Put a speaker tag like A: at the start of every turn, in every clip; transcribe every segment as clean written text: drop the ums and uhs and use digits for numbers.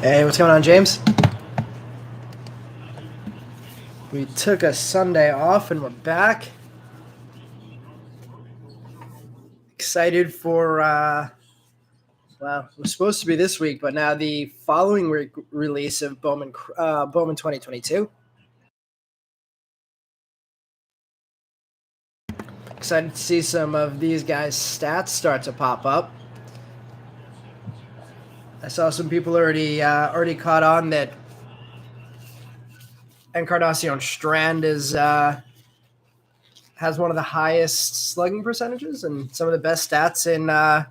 A: Hey, what's going on, James? We took a Sunday off and we're back. Excited for, well, it was supposed to be this week, but now the following release of Bowman 2022. Excited to see some of these guys' stats start to pop up. I saw some people already caught on that Encarnacion Strand has one of the highest slugging percentages and some of the best stats in out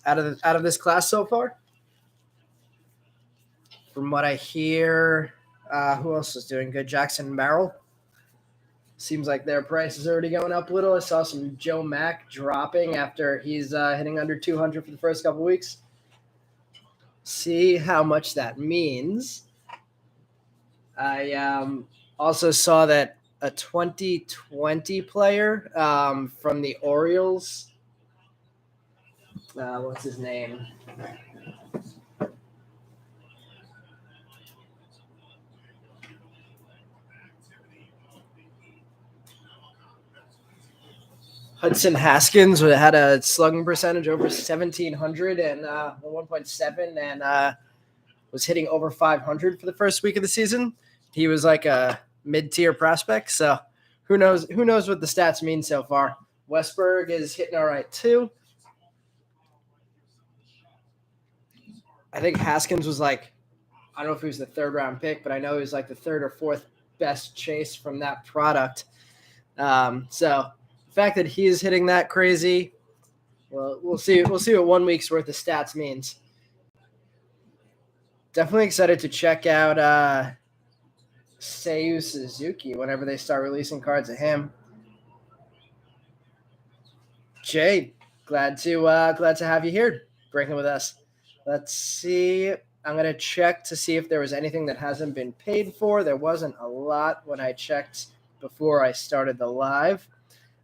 A: of this class so far. From what I hear, who else is doing good? Jackson Merrill. Seems like their price is already going up a little. I saw some Joe Mack dropping after he's hitting under 200 for the first couple weeks. See how much that means. I also saw that a 2020 player from the Orioles, what's his name? Hudson Haskins had a slugging percentage over 1,700 and 1.7 and was hitting over 500 for the first week of the season. He was like a mid-tier prospect, so who knows what the stats mean so far. Westberg is hitting all right too. I think Haskins was like, I don't know if he was the third-round pick, but I know he was like the third or fourth best chase from that product. So the fact that he is hitting that crazy, well, we'll see what 1 week's worth of stats means. Definitely excited to check out Seiyu Suzuki whenever they start releasing cards of him. Jay, glad to have you here breaking with us. Let's see. I'm going to check to see if there was anything that hasn't been paid for. There wasn't a lot when I checked before I started the live.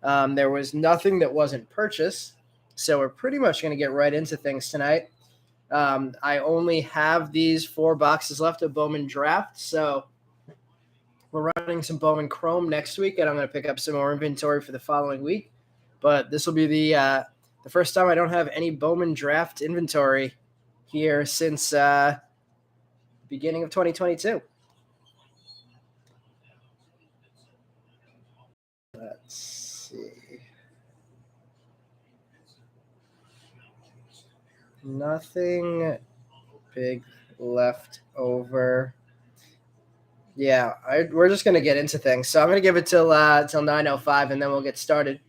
A: There was nothing that wasn't purchased. So we're pretty much going to get right into things tonight. I only have these 4 boxes left of Bowman Draft. So we're running some Bowman Chrome next week, and I'm going to pick up some more inventory for the following week. But this will be the first time I don't have any Bowman Draft inventory here since beginning of 2022. Let's see. Nothing big left over. Yeah, we're just going to get into things. So I'm going to give it till 9:05, and then we'll get started.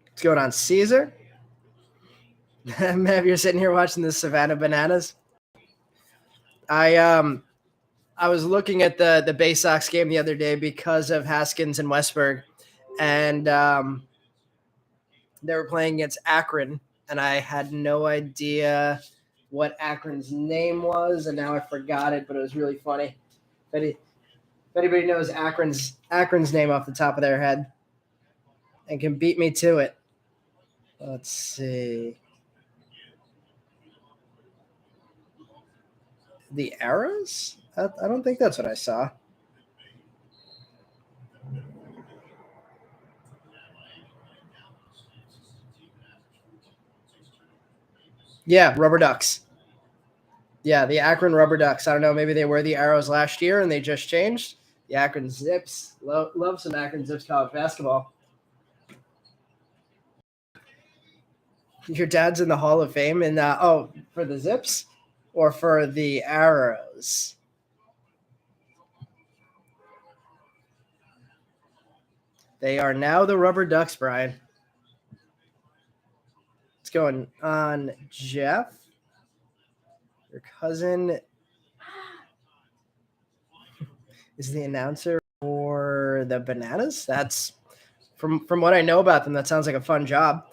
A: What's going on, Caesar? Mav, you're sitting here watching the Savannah Bananas. I was looking at the Bay Sox game the other day because of Haskins and Westberg, and they were playing against Akron, and I had no idea what Akron's name was, and now I forgot it, but it was really funny. If anybody knows Akron's name off the top of their head and can beat me to it. Let's see. The Arrows? I don't think that's what I saw. Yeah, Rubber Ducks. Yeah, the Akron Rubber Ducks. I don't know, maybe they were the Arrows last year and they just changed. The Akron Zips. Love some Akron Zips college basketball. Your dad's in the Hall of Fame, and for the Zips or for the Arrows? They are now the Rubber Ducks, Brian. What's going on, Jeff? Your cousin is the announcer for the Bananas. That's from what I know about them. That sounds like a fun job.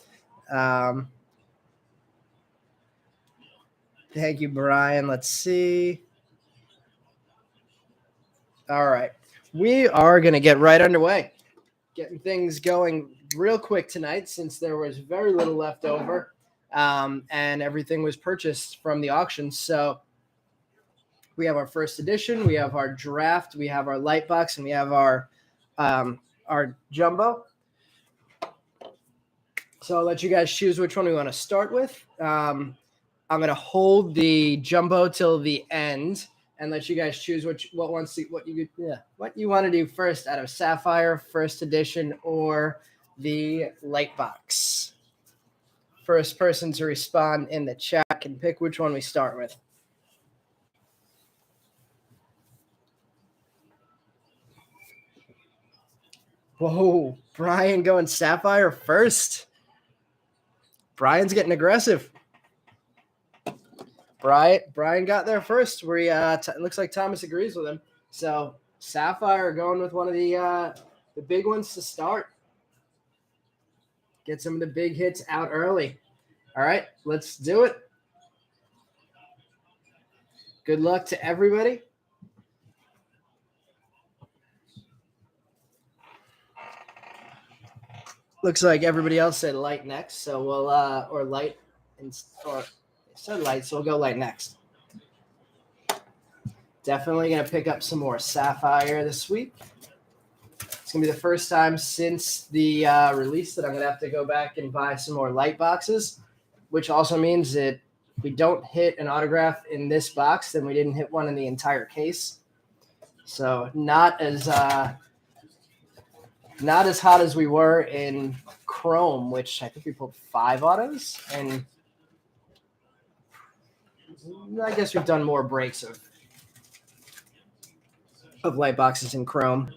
A: Thank you, Brian. Let's see. All right. We are going to get right underway. Getting things going real quick tonight since there was very little left over and everything was purchased from the auction. So we have our first edition, we have our draft, we have our light box, and we have our jumbo. So I'll let you guys choose which one we want to start with. I'm going to hold the jumbo till the end and let you guys choose what you want to do first out of Sapphire, first edition, or the light box. First person to respond in the chat can pick which one we start with. Whoa, Brian going Sapphire first. Brian's getting aggressive. Brian got there first. It looks like Thomas agrees with him. So Sapphire going with one of the big ones to start. Get some of the big hits out early. All right, let's do it. Good luck to everybody. Looks like everybody else said light next, so we'll or light or said light, so we'll go light next. Definitely gonna pick up some more Sapphire this week. It's gonna be the first time since the release that I'm gonna have to go back and buy some more light boxes, which also means that if we don't hit an autograph in this box, then we didn't hit one in the entire case. So not as hot as we were in Chrome, which I think we pulled 5 autos, and I guess we've done more breaks of light boxes in Chrome.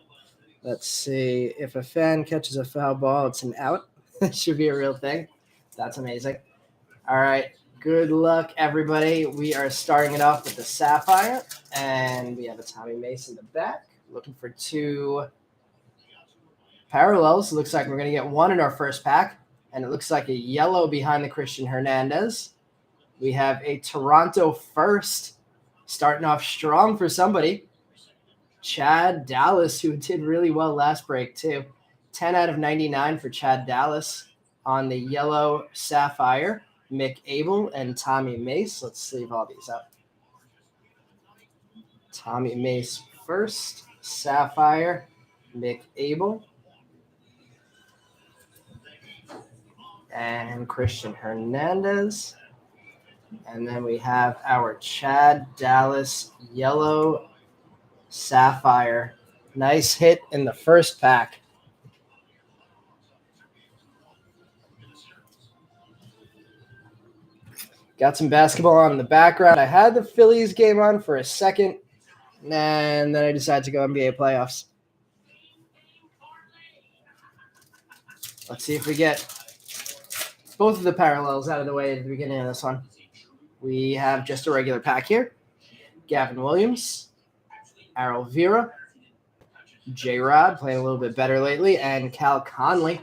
A: Let's see. If a fan catches a foul ball, it's an out. It should be a real thing. That's amazing. All right. Good luck, everybody. We are starting it off with the Sapphire, and we have a Tommy Mace in the back. Looking for 2 parallels. Looks like we're going to get 1 in our first pack, and it looks like a yellow behind the Christian Hernandez. We have a Toronto first, starting off strong for somebody. Chad Dallas, who did really well last break too. 10 out of 99 for Chad Dallas on the yellow Sapphire. Mick Abel and Tommy Mace. Let's sleeve all these up. Tommy Mace first, Sapphire, Mick Abel, and Christian Hernandez. And then we have our Chad Dallas yellow Sapphire. Nice hit in the first pack. Got some basketball on in the background. I had the Phillies game on for a second, and then I decided to go NBA playoffs. Let's see if we get both of the parallels out of the way at the beginning of this one. We have just a regular pack here. Gavin Williams, Errol Vera, J-Rod playing a little bit better lately, and Cal Conley.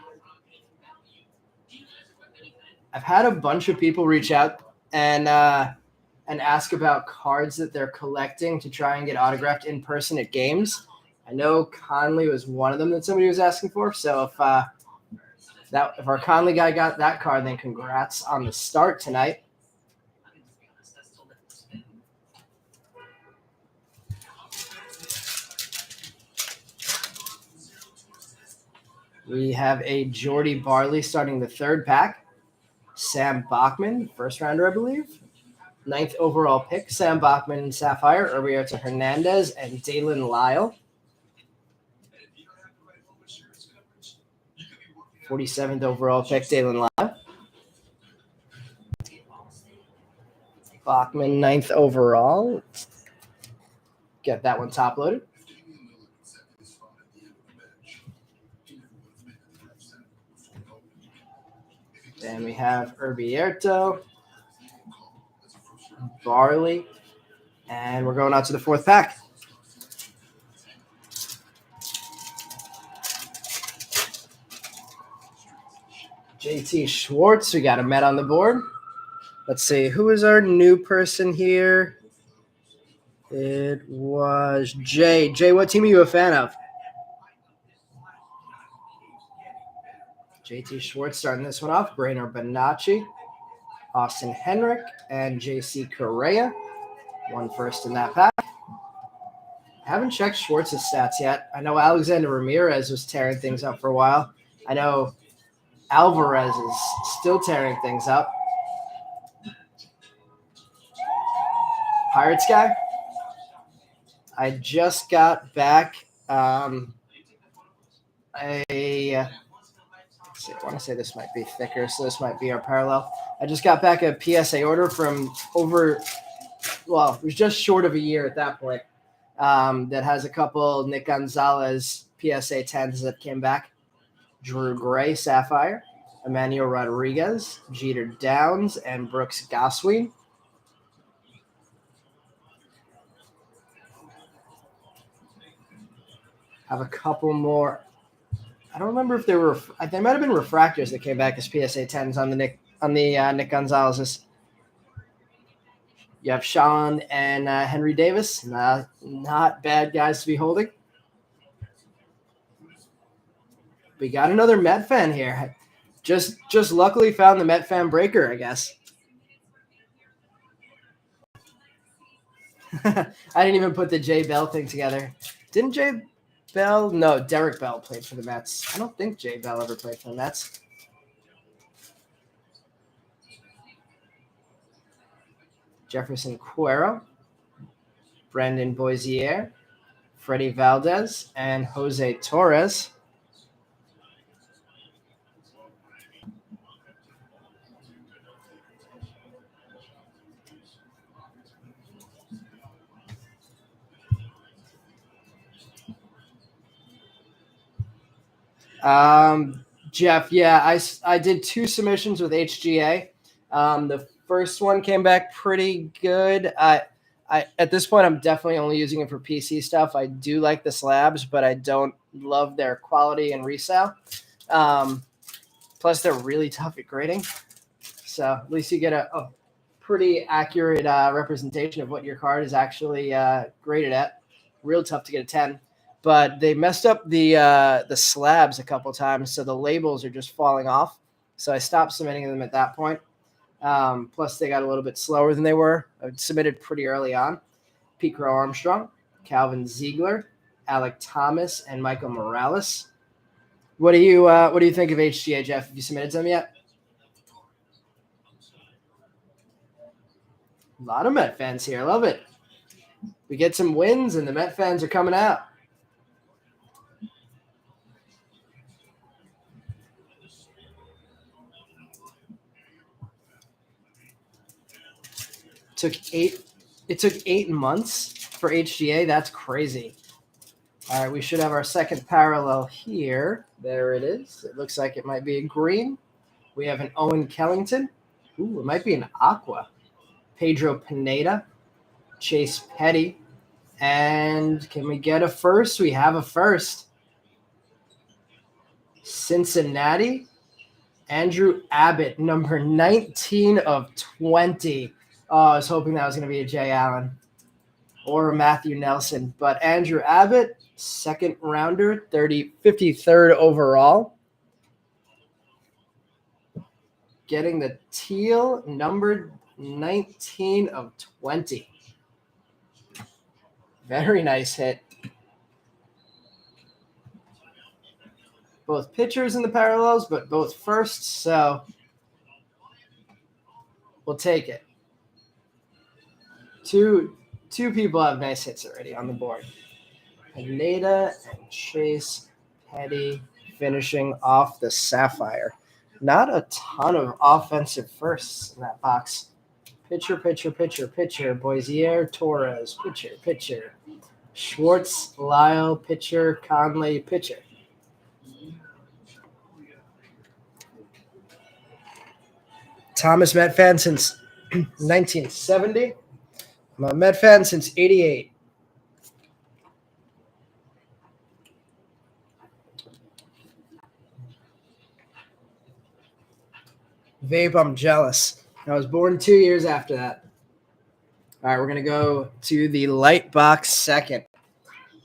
A: I've had a bunch of people reach out and ask about cards that they're collecting to try and get autographed in person at games. I know Conley was one of them that somebody was asking for. So if our Conley guy got that card, then congrats on the start tonight. We have a Jordy Barley starting the third pack. Sam Bachman, first rounder, I believe. 9th overall pick, Sam Bachman and Sapphire. Urbieta Hernandez and Dalen Lyle. 47th overall pick, Dalen Lyle. Bachman, 9th overall. Let's get that one top loaded. Then we have Urbieta, Barley, and we're going out to the fourth pack. JT Schwartz, we got a Met on the board. Let's see, who is our new person here? It was Jay. Jay, what team are you a fan of? JT Schwartz starting this one off. Brainer Bonacci, Austin Henrik, and JC Correa. One first in that pack. I haven't checked Schwartz's stats yet. I know Alexander Ramirez was tearing things up for a while. I know Alvarez is still tearing things up. Pirates guy. I just got back I want to say this might be thicker, so this might be our parallel. I just got back a PSA order from it was just short of a year at that point, that has a couple Nick Gonzalez PSA 10s that came back. Drew Gray, Sapphire, Emmanuel Rodriguez, Jeter Downs, and Brooks Goswin. Have a couple more. I don't remember if they might have been refractors that came back as PSA 10s on the Nick Gonzalez's. You have Sean and Henry Davis. Not bad guys to be holding. We got another Met fan here. Just luckily found the Met fan breaker, I guess. I didn't even put the Jay Bell thing together. Didn't Jay Bell? No, Derek Bell played for the Mets. I don't think Jay Bell ever played for the Mets. Jefferson Cuero, Brandon Boisier, Freddie Valdez, and Jose Torres. Jeff, yeah, I did 2 submissions with HGA. The first one came back pretty good. I at this point, I'm definitely only using it for PC stuff. I do like the slabs, but I don't love their quality and resale. Plus, they're really tough at grading. So at least you get a pretty accurate representation of what your card is actually graded at. Real tough to get a 10. But they messed up the slabs a couple times, so the labels are just falling off. So I stopped submitting them at that point. Plus, they got a little bit slower than they were. I submitted pretty early on. Pete Crow Armstrong, Calvin Ziegler, Alec Thomas, and Michael Morales. What do you think of HGA, Jeff? Have you submitted them yet? A lot of Met fans here. I love it. We get some wins, and the Met fans are coming out. It took 8 months for HGA. That's crazy. All right, we should have our second parallel here. There it is. It looks like it might be a green. We have an Owen Kellington. Ooh, it might be an aqua. Pedro Pineda, Chase Petty, and can we get a first? We have a first. Cincinnati, Andrew Abbott, number 19 of 20. Oh, I was hoping that was going to be a Jay Allen or a Matthew Nelson. But Andrew Abbott, second rounder, 53rd overall. Getting the teal, numbered 19 of 20. Very nice hit. Both pitchers in the parallels, but both firsts, so we'll take it. Two people have nice hits already on the board. Pineda and Chase Petty finishing off the Sapphire. Not a ton of offensive firsts in that box. Pitcher, Boisier, Torres, pitcher. Schwartz, Lyle, pitcher, Conley, pitcher. Thomas, Met fan since 1970. I'm a Met fan since 88. Vape, I'm jealous. I was born 2 years after that. All right, we're going to go to the light box second.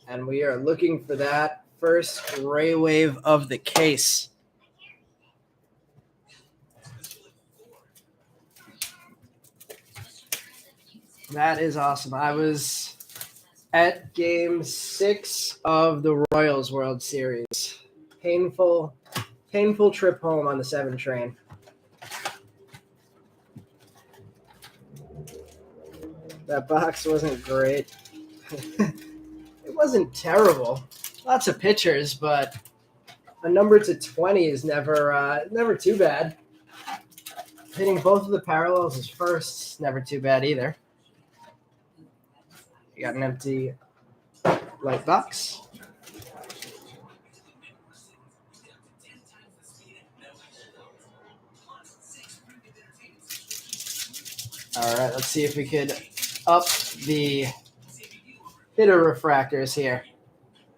A: And we are looking for that first gray wave of the case. That is awesome. I was at Game 6 of the Royals World Series. Painful trip home on the 7 train. That box wasn't great. It wasn't terrible. Lots of pitchers, but a number to 20 is never too bad. Hitting both of the parallels as firsts, never too bad either. You got an empty light box. All right, let's see if we could up the hitter refractors here.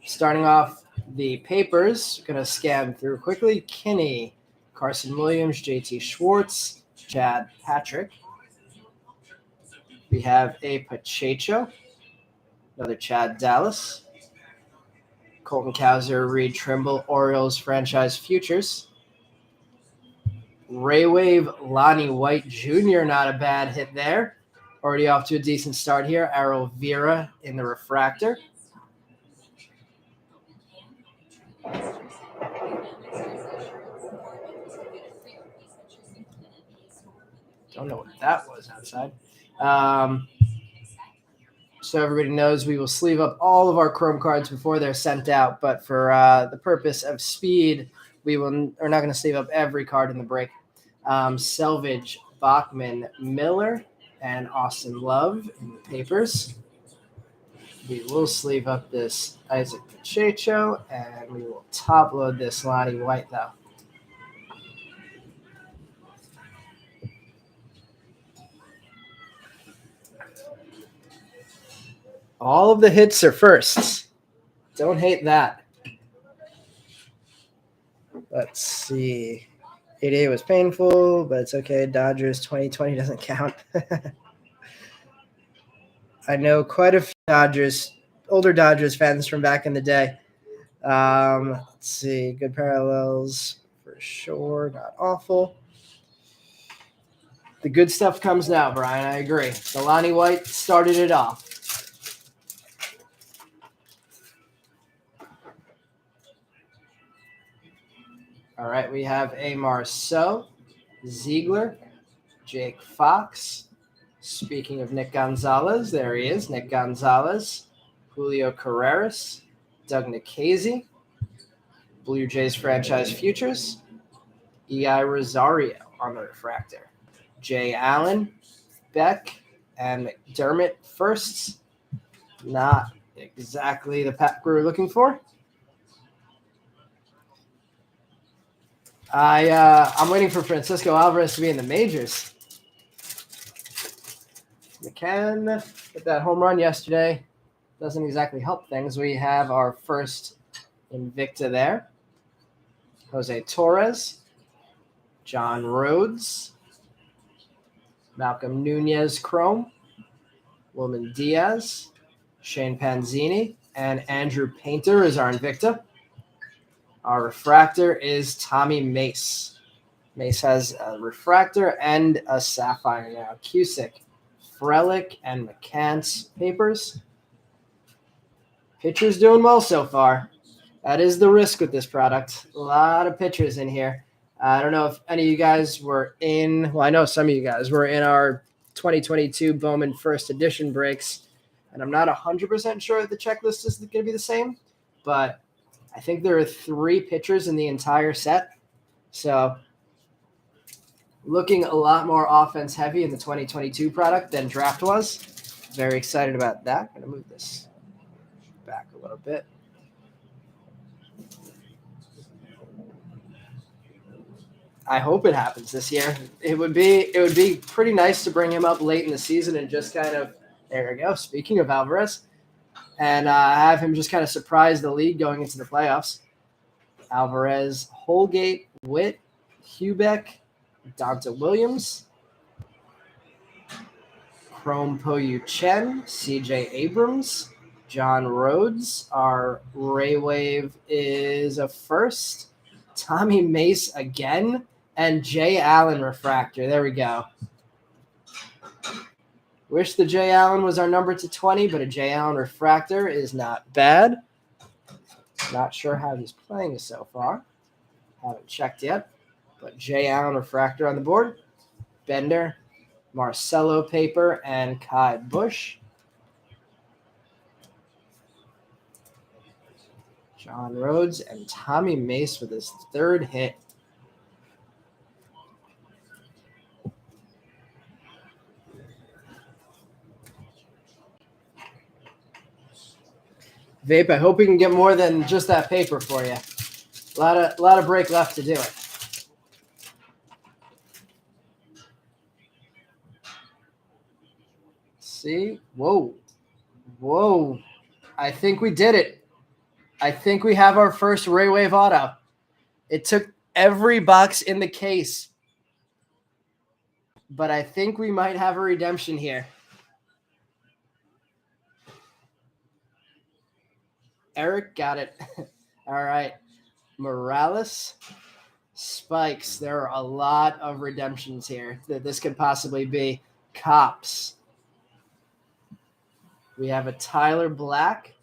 A: Starting off the papers, going to scan through quickly. Kinney, Carson Williams, JT Schwartz, Chad Patrick. We have a Pacheco, another Chad Dallas, Colton Cowser, Reed Trimble, Orioles franchise futures. Ray Wave, Lonnie White Jr., not a bad hit there. Already off to a decent start here. Errol Vera in the refractor. Don't know what that was outside. So everybody knows we will sleeve up all of our Chrome cards before they're sent out. But for the purpose of speed, are not going to sleeve up every card in the break. Selvage, Bachman, Miller, and Austin Love in the papers. We will sleeve up this Isaac Pacheco, and we will top load this Lonnie White, though. All of the hits are firsts. Don't hate that. Let's see. 88 was painful, but it's okay. Dodgers 2020 doesn't count. I know quite a few older Dodgers fans from back in the day. Let's see. Good parallels for sure. Not awful. The good stuff comes now, Brian. I agree. The Lonnie White started it off. All right, we have a Marceau, Ziegler, Jake Fox. Speaking of Nick Gonzalez, there he is, Nick Gonzalez, Julio Carreras, Doug Nikhazy, Blue Jays franchise futures, E.I. Rosario on the refractor, Jay Allen, Beck, and McDermott firsts. Not exactly the pack we were looking for. I'm waiting for Francisco Alvarez to be in the majors. McCann hit that home run yesterday. Doesn't exactly help things. We have our first Invicta there. Jose Torres, John Rhodes, Malcolm Nunez Chrome, Wilman Diaz, Shane Panzini, and Andrew Painter is our Invicta. Our refractor is Tommy Mace. Mace has a refractor and a Sapphire now. Cusick, Frelick, and McCants papers. Pitchers doing well so far. That is the risk with this product. A lot of pitchers in here. I don't know if any of you guys were in – well, I know some of you guys were in our 2022 Bowman first edition breaks, and I'm not 100% sure the checklist is going to be the same, but I think there are 3 pitchers in the entire set. So looking a lot more offense heavy in the 2022 product than draft was. Very excited about that. I'm going to move this back a little bit. I hope it happens this year. It would be pretty nice to bring him up late in the season and just kind of, there we go, speaking of Alvarez, and have him just kind of surprise the league going into the playoffs. Alvarez, Holgate, Witt, Hubeck, Donta Williams, Chrome Poyu Chen, CJ Abrams, John Rhodes. Our Ray Wave is a first. Tommy Mace again. And Jay Allen refractor. There we go. Wish the Jay Allen was our number to 20, but a Jay Allen refractor is not bad. Not sure how he's playing so far. Haven't checked yet. But Jay Allen refractor on the board. Bender, Marcelo Paper, and Kai Bush. John Rhodes and Tommy Mace with his third hit. Vape, I hope we can get more than just that paper for you. A lot of break left to do it. See? Whoa. I think we did it. I think we have our first Ray Wave auto. It took every box in the case. But I think we might have a redemption here. Eric got it. All right. Morales, Spikes. There are a lot of redemptions here that this could possibly be. Cops. We have a Tyler Black.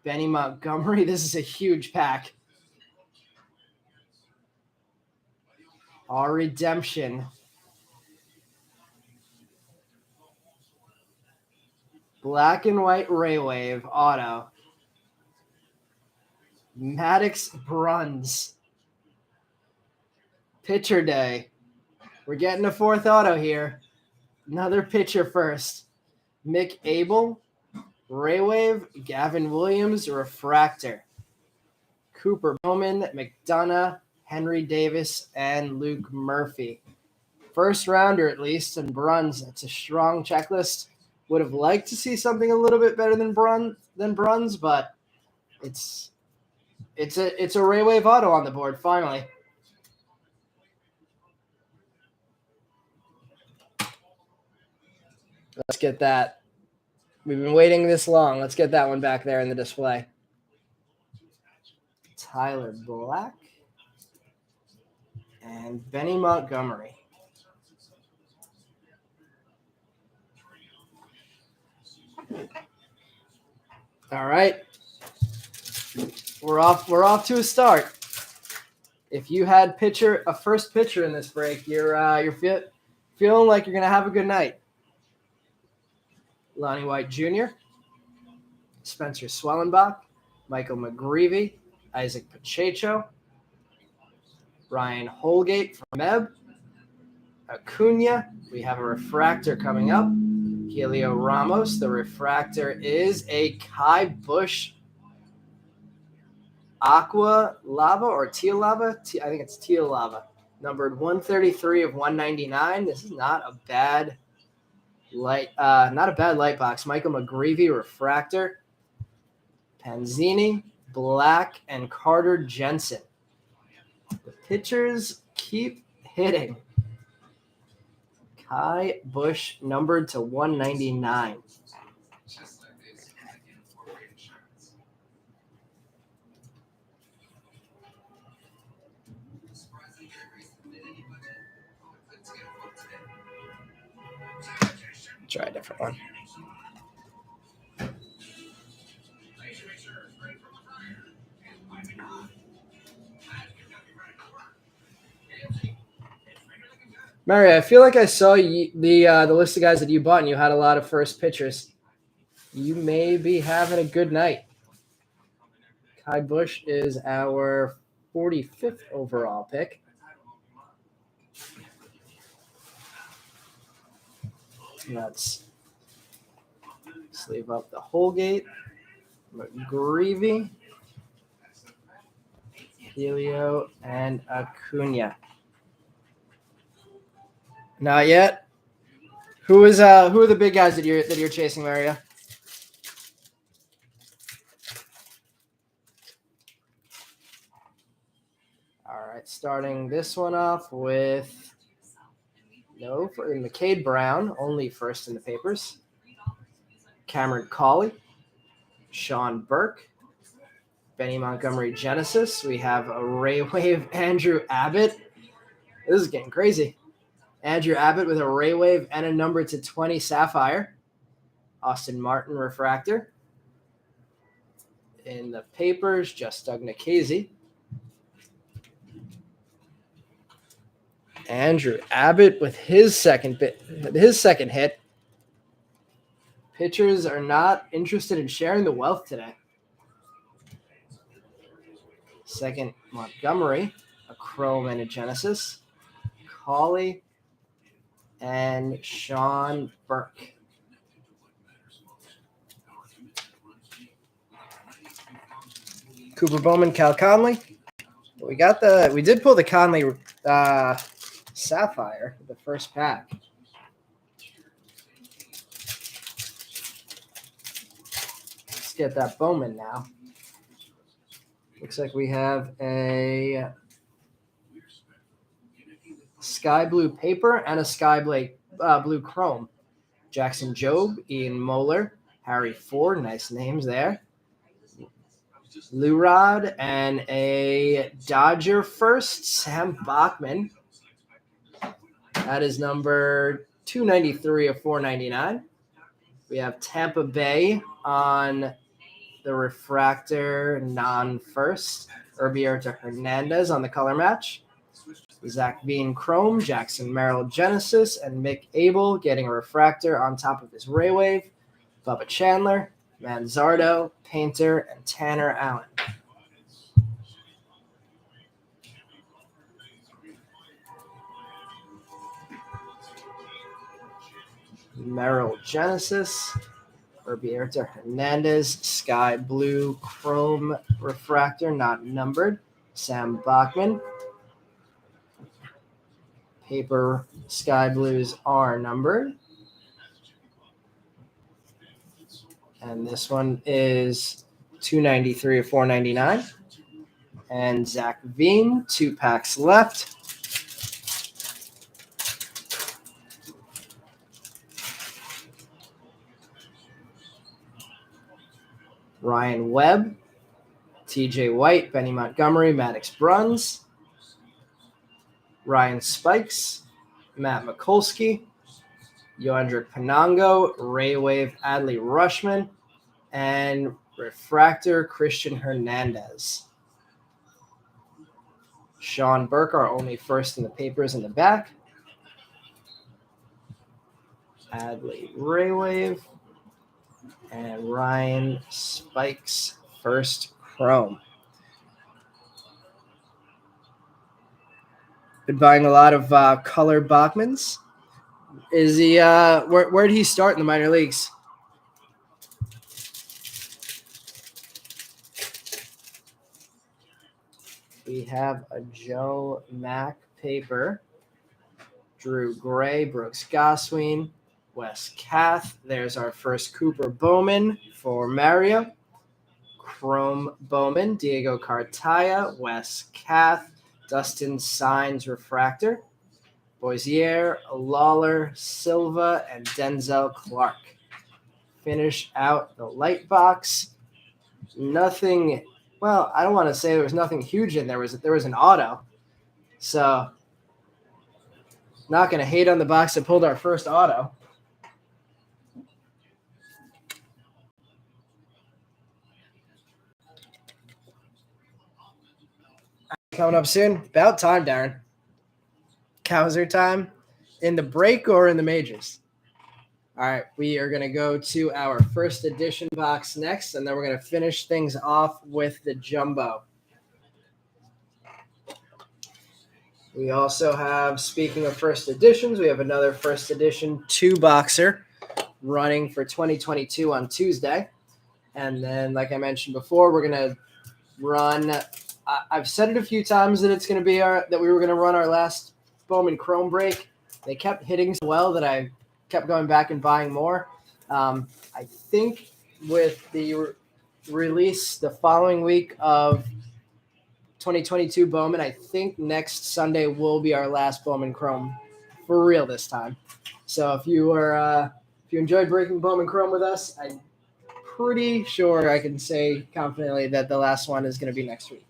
A: Benny Montgomery. This is a huge pack. Our redemption. Black and white Ray Wave auto. Maddox Bruns. Pitcher day. We're getting a fourth auto here. Another pitcher first. Mick Abel. Ray Wave. Gavin Williams. Refractor. Cooper Bowman. McDonough. Henry Davis. And Luke Murphy. First rounder at least. And Bruns. That's a strong checklist. Would have liked to see something a little bit better than Bruns, but it's a Ray Wave auto on the board finally. Let's get that. We've been waiting this long. Let's get that one back there in the display. Tyler Black and Benny Montgomery. All right. We're off to a start. If you had a first pitcher in this break, you're feeling like you're gonna have a good night. Lonnie White Jr., Spencer Swellenbach, Michael McGreevy, Isaac Pacheco, Ryan Holgate from Meb, Acuna. We have a refractor coming up. Helio Ramos. The refractor is a Kai Bush Aqua Lava or Teal Lava. I think it's Teal Lava. Numbered 133 of 199. This is not a bad light box. Michael McGreevy refractor. Panzini, Black, and Carter Jensen. The pitchers keep hitting. Kai Bush numbered to 199. Try a different one. Mary, I feel like I saw the list of guys that you bought, and you had a lot of first pitchers. You may be having a good night. Kai Bush is our 45th overall pick. Let's sleeve up the Holgate, McGreevy, Helio, and Acuna. Not yet. Who are the big guys that you're chasing, Mario? All right, starting this one off with McCade Brown, only first in the papers. Cameron Cawley, Sean Burke, Benny Montgomery Genesis. We have a Ray Wave Andrew Abbott. This is getting crazy. Andrew Abbott with a Ray Wave and a number to 20 Sapphire. Austin Martin refractor. In the papers, just Doug Nikhazy. Andrew Abbott with his second hit. Pitchers are not interested in sharing the wealth today. Second, Montgomery, a Chrome and a Genesis. Cawley and Sean Burke. Cooper Bowman, Cal Conley. We did pull the Conley Sapphire, the first pack. Let's get that Bowman now. Looks like we have a sky blue paper and a sky blue chrome. Jackson Jobe, Ian Moeller, Harry Ford, nice names there. Lurod and a Dodger first, Sam Bachman. That is number 293 of 499. We have Tampa Bay on the refractor non-first. Urbieta Hernandez on the color match. Zach Bean Chrome, Jackson Merrill Genesis, and Mick Abel getting a refractor on top of his Ray Wave. Bubba Chandler, Manzardo, Painter, and Tanner Allen. Merrill Genesis, Urbieta Hernandez, Sky Blue Chrome refractor, not numbered. Sam Bachman. Paper Sky Blues are numbered. And this one is 293 of 499. And Zach Veen, 2 packs left. Ryan Webb, TJ White, Benny Montgomery, Maddox Bruns. Ryan Spikes, Matt Mikulski, Yoendrick Panango, Ray Wave, Adley Rushman, and refractor Christian Hernandez. Sean Burke, our only first in the papers in the back. Adley Ray Wave, and Ryan Spikes, first chrome. Been buying a lot of color Bachmans. Is he? Where did he start in the minor leagues? We have a Joe Mack paper. Drew Gray, Brooks Gosween, Wes Kath. There's our first Cooper Bowman for Mario. Chrome Bowman, Diego Cartaya, Wes Kath, Dustin Signs refractor. Boisier, Lawler, Silva, and Denzel Clark. Finish out the light box. Nothing. Well, I don't want to say there was nothing huge in there. There was an auto. So, not going to hate on the box that pulled our first auto. Coming up soon. About time, Darren. Cowser time. In the break or in the majors? All right, we are going to go to our first edition box next, and then we're going to finish things off with the jumbo. We also have, speaking of first editions, we have another first edition 2-boxer running for 2022 on Tuesday. And then, like I mentioned before, we're going to run I've said it a few times that it's going to be that we were going to run our last Bowman Chrome break. They kept hitting so well that I kept going back and buying more. I think with the release the following week of 2022 Bowman, I think next Sunday will be our last Bowman Chrome for real this time. So if you enjoyed breaking Bowman Chrome with us, I'm pretty sure I can say confidently that the last one is going to be next week.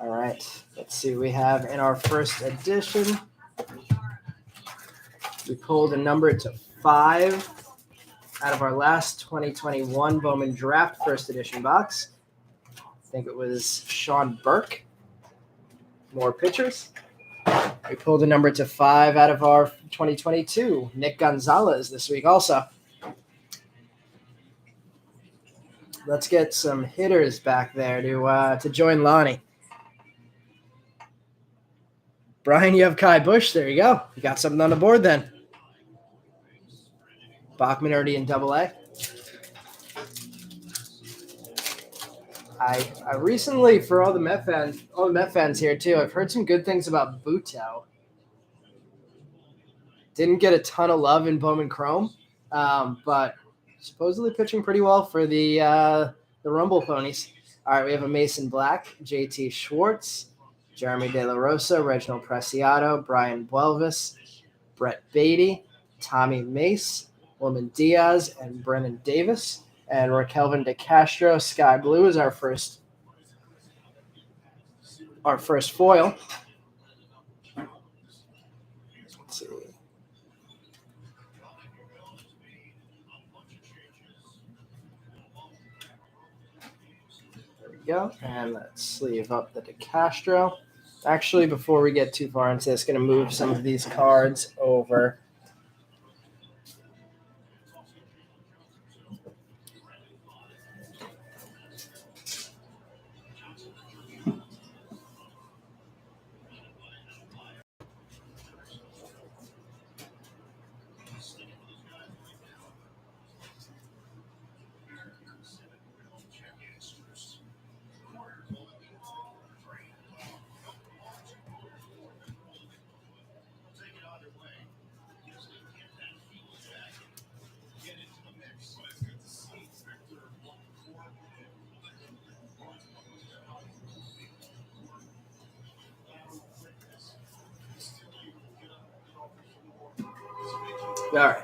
A: All right. Let's see. We have in our first edition, we pulled a number to 5 out of our last 2021 Bowman Draft first edition box. I think it was Sean Burke. More pitchers. We pulled a number to 5 out of our 2022 Nick Gonzalez this week also. Let's get some hitters back there to join Lonnie. Brian, you have Kai Bush. There you go. You got something on the board then. Bachman already in Double-A. I recently, for all the Met fans here too, I've heard some good things about Buto. Didn't get a ton of love in Bowman Chrome, but supposedly pitching pretty well for the Rumble Ponies. All right, we have a Mason Black, JT Schwartz, Jeremy De La Rosa, Reginald Preciado, Brian Buelvis, Brett Beatty, Tommy Mace, Wilman Diaz, and Brennan Davis. And Raquelvin De Castro, Sky Blue is our first foil. Let's see. There we go. And let's sleeve up the De Castro. Actually, before we get too far into this, going to move some of these cards over. All right,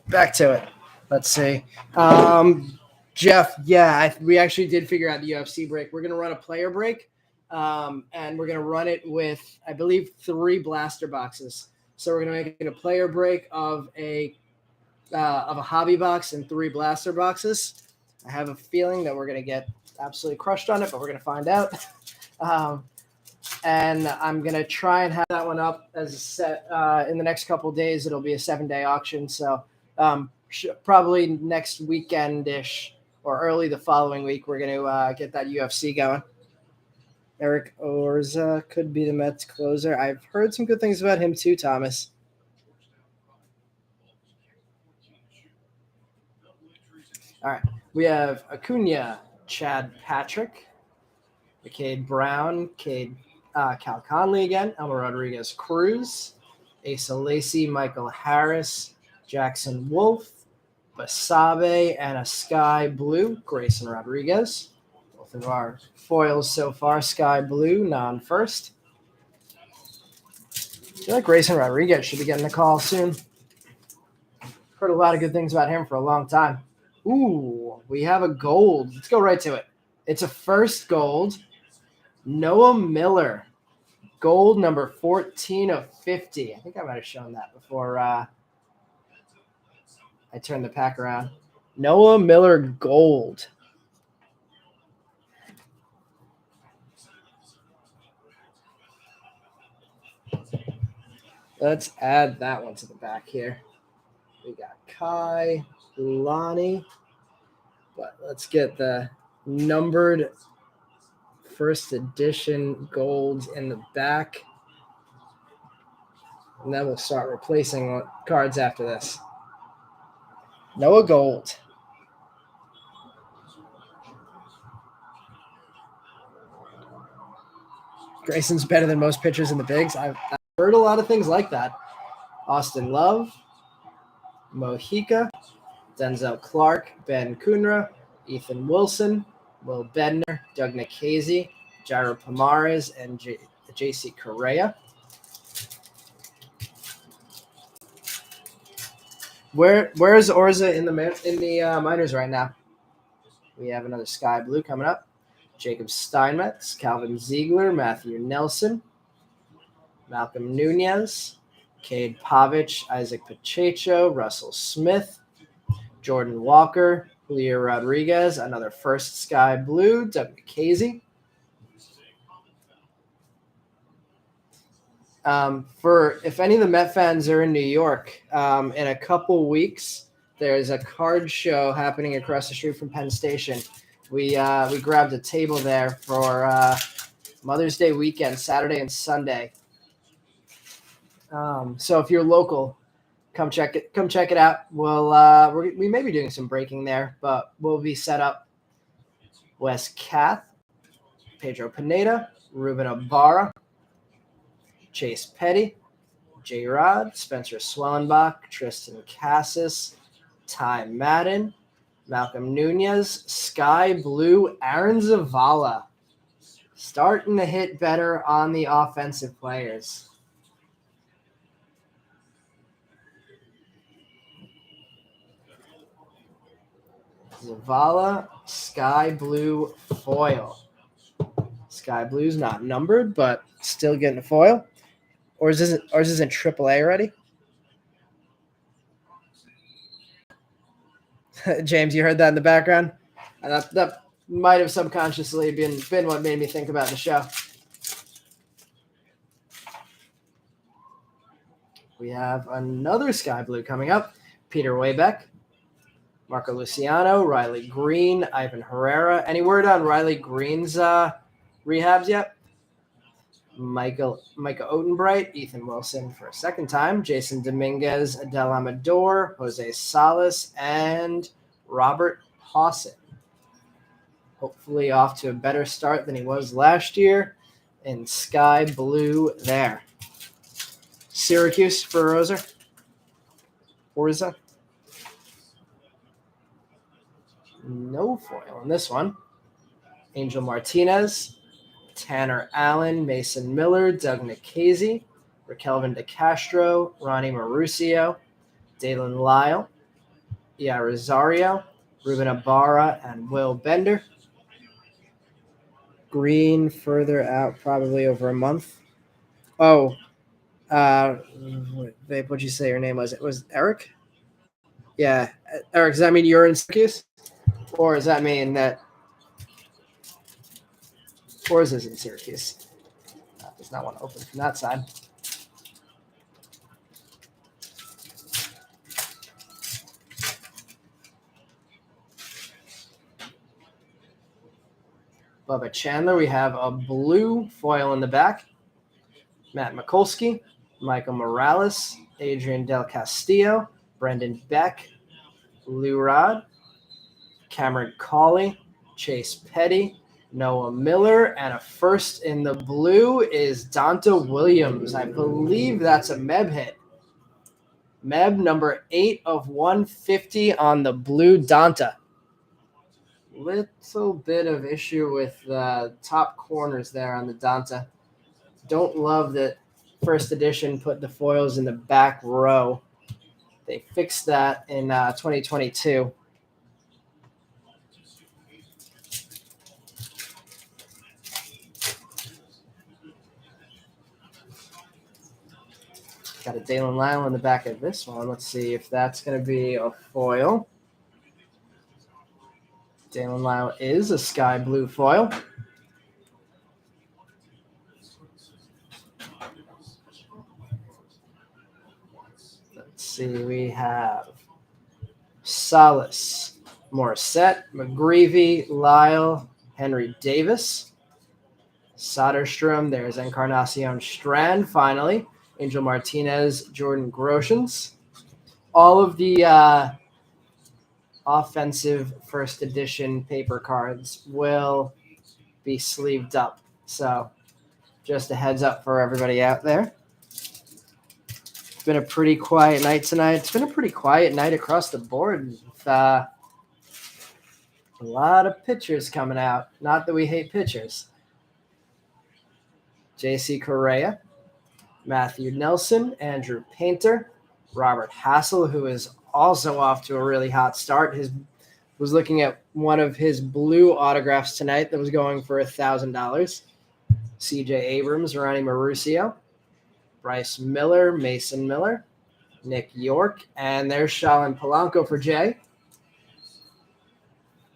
A: back to it. Let's see. Jeff, yeah, we actually did figure out the UFC break. We're going to run a player break, and we're going to run it with, I believe, 3 blaster boxes. So we're going to make it a player break of a hobby box and 3 blaster boxes. I have a feeling that we're going to get absolutely crushed on it, but we're going to find out. And I'm going to try and have that one up as a set in the next couple of days. It'll be a 7-day auction. So probably next weekend-ish or early the following week, we're going to get that UFC going. Eric Orza could be the Mets closer. I've heard some good things about him too, Thomas. All right. We have Acuna, Chad Patrick, McCade Brown, Cal Conley again, Elmer Rodriguez Cruz, Asa Lacy, Michael Harris, Jackson Wolf, Basabe, and a Sky Blue, Grayson Rodriguez. Both of our foils so far, Sky Blue, non-first. I feel like Grayson Rodriguez should be getting a call soon. Heard a lot of good things about him for a long time. Ooh, we have a gold. Let's go right to it. It's a first gold. Noah Miller, gold number 14 of 50. I think I might have shown that before I turned the pack around. Noah Miller gold. Let's add that one to the back here. We got Kai, Lonnie, but let's get the numbered first edition golds in the back. And then we'll start replacing cards after this. Noah Gold. Grayson's better than most pitchers in the bigs. I've heard a lot of things like that. Austin Love, Mojica, Denzel Clark, Ben Kunra, Ethan Wilson, Will Bednar, Doug Nikhazy, Jairo Pomares, and J.C. Correa. Where's Orza in the minors right now? We have another Sky Blue coming up. Jacob Steinmetz, Calvin Ziegler, Matthew Nelson, Malcolm Nunez, Cade Pavich, Isaac Pacheco, Russell Smith, Jordan Walker, Julio Rodriguez, another first sky blue, Doug McCasey. For if any of the Met fans are in New York, in a couple weeks, there's a card show happening across the street from Penn Station. We grabbed a table there for Mother's Day weekend, Saturday and Sunday. So if you're local, come check it out. We may be doing some breaking there, but we'll be set up. Wes Kath, Pedro Pineda, Ruben Ibarra, Chase Petty, J-Rod, Spencer Swellenbach, Tristan Cassis, Ty Madden, Malcolm Nunez, Sky Blue, Aaron Zavala. Starting to hit better on the offensive players. Zavala, Sky Blue foil. Sky Blue's not numbered, but still getting a foil. Ours isn't AAA already. James, you heard that in the background? That might have subconsciously been what made me think about the show. We have another Sky Blue coming up. Peter Waybeck, Marco Luciano, Riley Green, Ivan Herrera. Any word on Riley Green's rehabs yet? Micah Odenbright, Ethan Wilson for a second time, Jason Dominguez, Adel Amador, Jose Salas, and Robert Hawson. Hopefully off to a better start than he was last year in Sky Blue there. Syracuse for Orza. No foil in this one. Angel Martinez, Tanner Allen, Mason Miller, Doug Nikhazy, Raquelvin DeCastro, Ronnie Marusio, Dalen Lyle, Ia Rosario, Ruben Ibarra, and Will Bender. Green further out, probably over a month. Oh, babe, what'd you say your name was? It was Eric? Yeah. Eric, does that mean you're in Syracuse? Or does that mean that Forza is in Syracuse? Does not want to open from that side. Bubba Chandler, we have a blue foil in the back. Matt Mikulski, Michael Morales, Adrian Del Castillo, Brendan Beck, Lou Rod, Cameron Cawley, Chase Petty, Noah Miller, and a first in the blue is Donta Williams. I believe that's a Meb hit. Meb number 8 of 150 on the blue Donta. Little bit of issue with the top corners there on the Donta. Don't love that first edition put the foils in the back row. They fixed that in 2022. Got a Dalen Lyle on the back of this one. Let's see if that's going to be a foil. Dalen Lyle is a sky blue foil. Let's see, we have Salas, Morissette, McGreevy, Lyle, Henry Davis, Soderstrom. There's Encarnacion Strand, finally. Angel Martinez, Jordan Groshans. All of the offensive first edition paper cards will be sleeved up. So just a heads up for everybody out there. It's been a pretty quiet night tonight. It's been a pretty quiet night across the board. With, a lot of pitchers coming out. Not that we hate pitchers. J.C. Correa, Matthew Nelson, Andrew Painter, Robert Hassel, who is also off to a really hot start. His Was looking at one of his blue autographs tonight that was going for $1,000. C.J. Abrams, Ronnie Mauricio, Bryce Miller, Mason Miller, Nick York, and there's Shalin Polanco for Jay.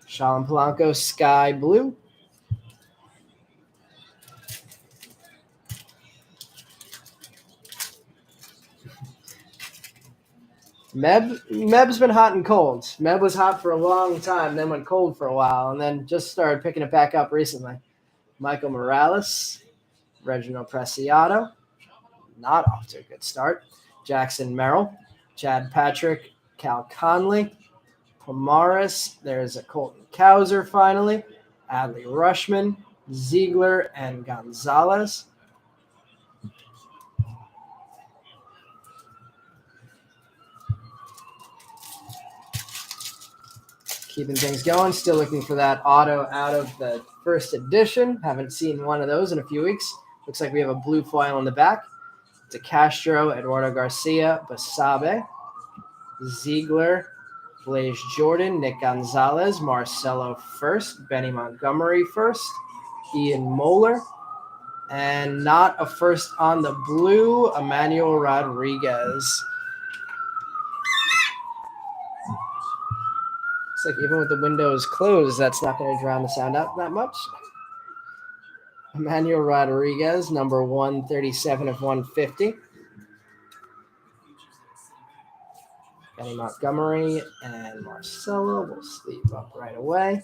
A: Shalin Polanco, sky blue. Meb's been hot and cold. Meb was hot for a long time, then went cold for a while, and then just started picking it back up recently. Michael Morales, Reginald Preciado, not off to a good start. Jackson Merrill, Chad Patrick, Cal Conley, Pomaris. There's a Colton Cowser finally. Adley Rushman, Ziegler, and Gonzalez. Keeping things going. Still looking for that auto out of the first edition. Haven't seen one of those in a few weeks. Looks like we have a blue foil in the back. DeCastro, Eduardo Garcia, Basabe, Ziegler, Blaze Jordan, Nick Gonzalez, Marcelo first, Benny Montgomery first, Ian Moeller, and not a first on the blue, Emmanuel Rodriguez. Looks like even with the windows closed, that's not going to drown the sound out that much. Emmanuel Rodriguez, number 137 of 150. Benny Montgomery and Marcelo will sleeve up right away.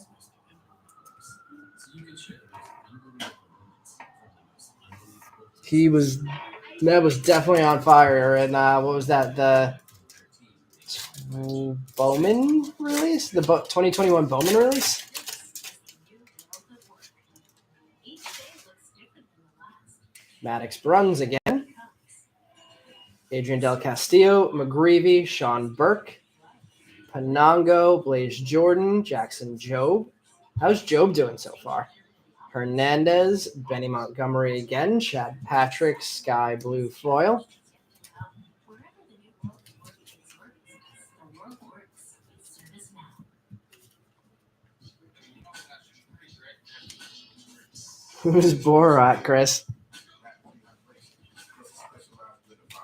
A: That was definitely on fire. And what was that? The Bowman release? The 2021 Bowman release? Maddox Bruns again. Adrian Del Castillo, McGreevy, Sean Burke, Panongo, Blaze Jordan, Jackson Jobe. How's Jobe doing so far? Hernandez, Benny Montgomery again, Chad Patrick, sky blue foil. Who's Borat, Chris?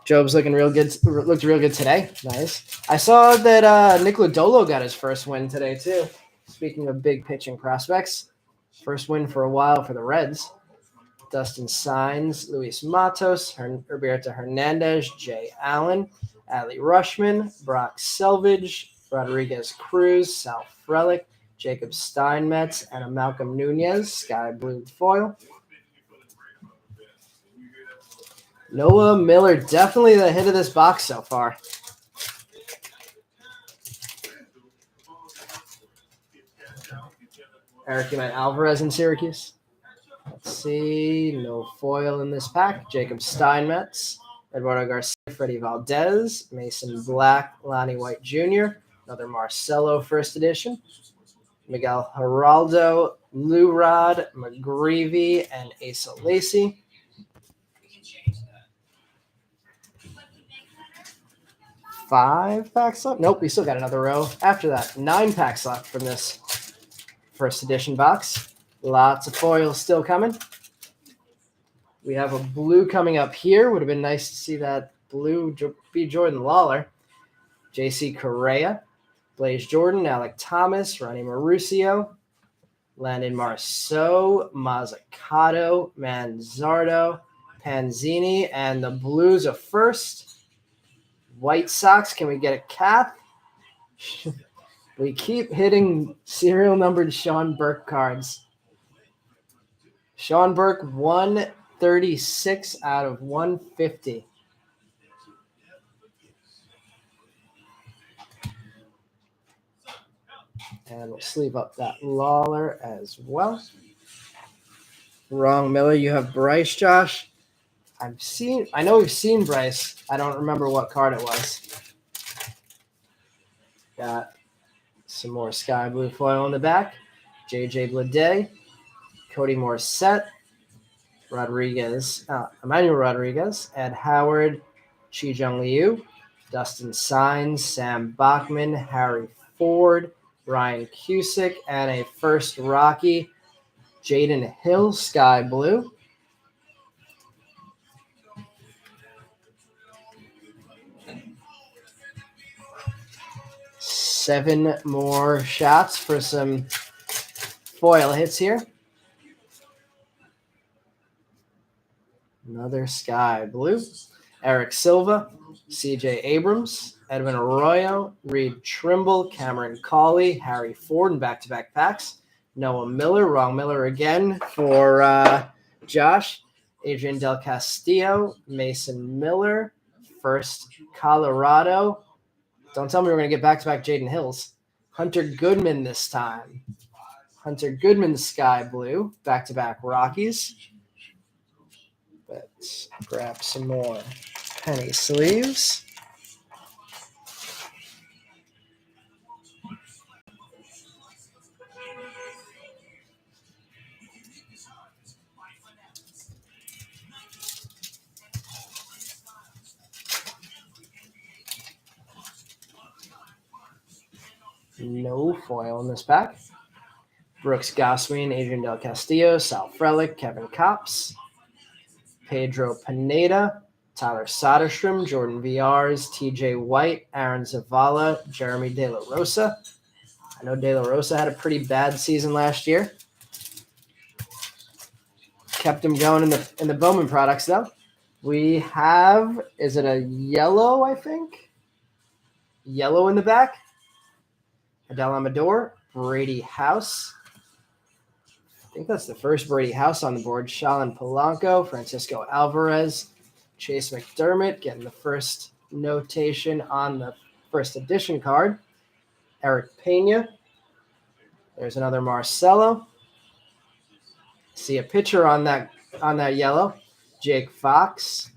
A: Jobe's looking real good. Looked real good today. Nice. I saw that Nick Lodolo got his first win today too. Speaking of big pitching prospects, first win for a while for the Reds. Dustin Signs, Luis Matos, Roberto Hernandez, Jay Allen, Adley Rushman, Brock Selvage, Rodriguez Cruz, Sal Frelick, Jacob Steinmetz, and a Malcolm Nunez, sky blue foil. Noah Miller, definitely the hit of this box so far. Eric Alvarez in Syracuse. Let's see. No foil in this pack. Jacob Steinmetz, Eduardo Garcia, Freddie Valdez, Mason Black, Lonnie White Jr., another Marcelo first edition, Miguel Geraldo, Lou Rod, McGreevy, and Asa Lacey. Five packs left. Nope, we still got another row after that. 9 packs left from this first edition box. Lots of foils still coming. We have a blue coming up here. Would have been nice to see that blue be Jordan Lawler. JC Correa, Blaze Jordan, Alec Thomas, Ronnie Mauricio, Landon Marceau, Mazzucato, Manzardo, Panzini, and the Blues are first. White Sox, can we get a Kath? We keep hitting serial numbered Sean Burke cards. Sean Burke, 136 out of 150. And we'll sleeve up that Lawler as well. Wrong, Miller. You have Bryce, Josh. I know we've seen Bryce. I don't remember what card it was. Got some more sky blue foil in the back. JJ Bleday, Cody Morissette, Emmanuel Rodriguez, Ed Howard, Chi-Jung Liu, Dustin Signs, Sam Bachman, Harry Ford, Ryan Cusick, and a first Rocky, Jaden Hill, sky blue. Seven more shots for some foil hits here. Another sky blue. Eric Silva, CJ Abrams, Edwin Arroyo, Reed Trimble, Cameron Cawley, Harry Ford in back-to-back packs. Noah Miller, wrong Miller again for Josh. Adrian Del Castillo, Mason Miller, first Colorado. Don't tell me we're going to get back-to-back Jaden Hills. Hunter Goodman this time. Hunter Goodman, sky blue, back-to-back Rockies. Let's grab some more penny sleeves. No foil in this pack. Brooks Goswin, Adrian Del Castillo, Sal Frelick, Kevin Kopps, Pedro Pineda, Tyler Soderstrom, Jordan VRs, TJ White, Aaron Zavala, Jeremy De La Rosa. I know De La Rosa had a pretty bad season last year. Kept him going in the Bowman products, though. We have, is it a yellow, I think? Yellow in the back. Adele Amador, Brady House. I think that's the first Brady House on the board. Shalin Polanco, Francisco Alvarez, Chase McDermott getting the first notation on the first edition card. Eric Pena. There's another Marcelo. See a picture on that yellow. Jake Fox,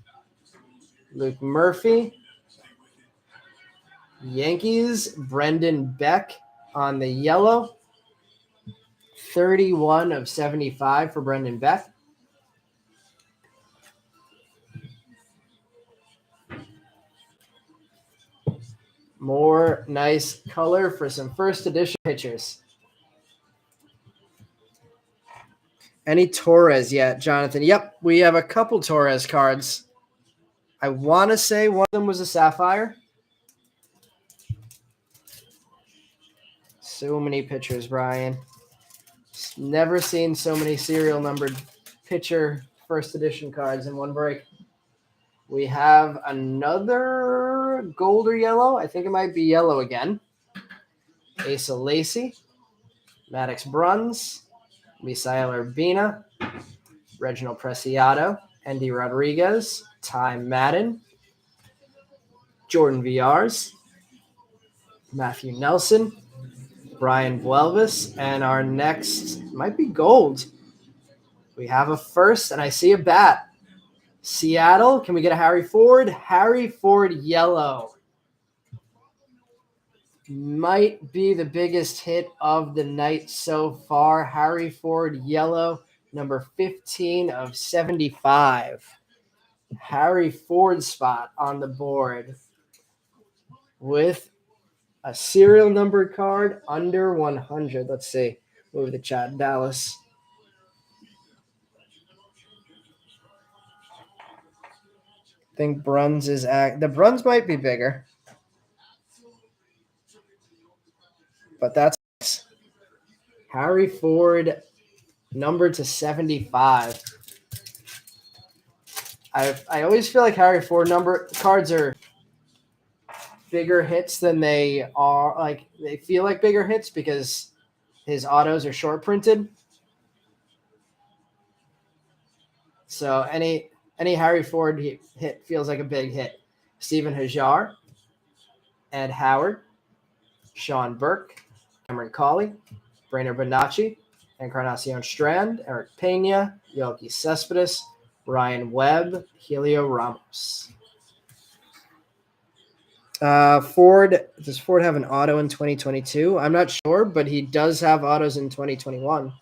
A: Luke Murphy. Yankees, Brendan Beck on the yellow. 31 of 75 for Brendan Beck. More nice color for some first edition pitchers. Any Torres yet, Jonathan? Yep, we have a couple Torres cards. I want to say one of them was a Sapphire. So many pitchers, Brian. Never seen so many serial numbered pitcher first edition cards in one break. We have another gold or yellow. I think it might be yellow again. Asa Lacey, Maddox Bruns, Misael Urbina, Reginald Preciado, Andy Rodriguez, Ty Madden, Jordan VRs, Matthew Nelson, Brian Buelvis, and our next might be gold. We have a first, and I see a bat. Seattle, can we get a Harry Ford? Harry Ford yellow. Might be the biggest hit of the night so far. Harry Ford yellow, number 15 of 75. Harry Ford spot on the board with a serial numbered card under 100. Let's see. Move the chat. Dallas. I think Bruns is the Bruns might be bigger. But that's Harry Ford numbered to 75. I always feel like Harry Ford number cards are bigger hits than they are. Like they feel like bigger hits because his autos are short printed. So any Harry Ford hit feels like a big hit. Steven Hajar, Ed Howard, Sean Burke, Cameron Cawley, Brainer Bonacci, Encarnacion Strand, Eric Pena, Yoki Cespedes, Ryan Webb, Helio Ramos. Ford, does Ford have an auto in 2022? I'm not sure, but he does have autos in 2021.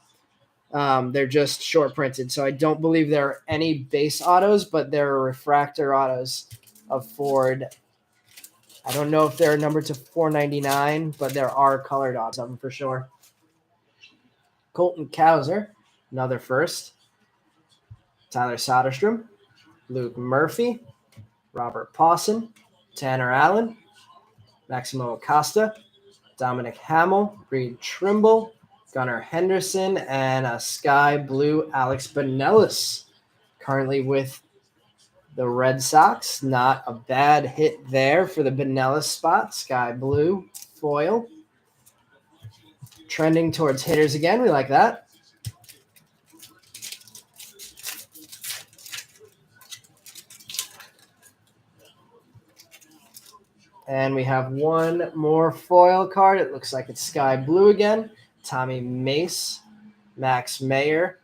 A: They're just short printed, so I don't believe there are any base autos, but there are refractor autos of Ford I don't know if they're numbered to 499, but there are colored odds of them for sure. Colton Cowser, another first. Tyler Soderstrom, Luke Murphy, Robert Pawson, Tanner Allen, Maximo Acosta, Dominic Hamill, Reed Trimble, Gunnar Henderson, and a sky blue Alex Benelis, currently with the Red Sox. Not a bad hit there for the Benelis spot. Sky blue foil. Trending towards hitters again. We like that. And we have one more foil card. It looks like it's sky blue again. Tommy Mace, Max Mayer,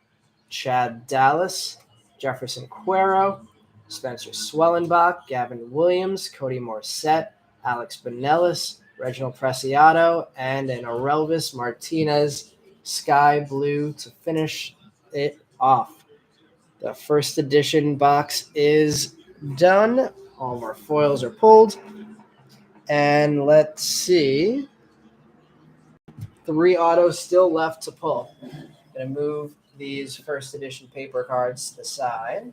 A: Chad Dallas, Jefferson Cuero, Spencer Swellenbach, Gavin Williams, Cody Morissette, Alex Benelis, Reginald Preciado, and an Orelvis Martinez sky blue to finish it off. The first edition box is done. All of our foils are pulled. And let's see. 3 autos still left to pull. Going to move these first edition paper cards to the side.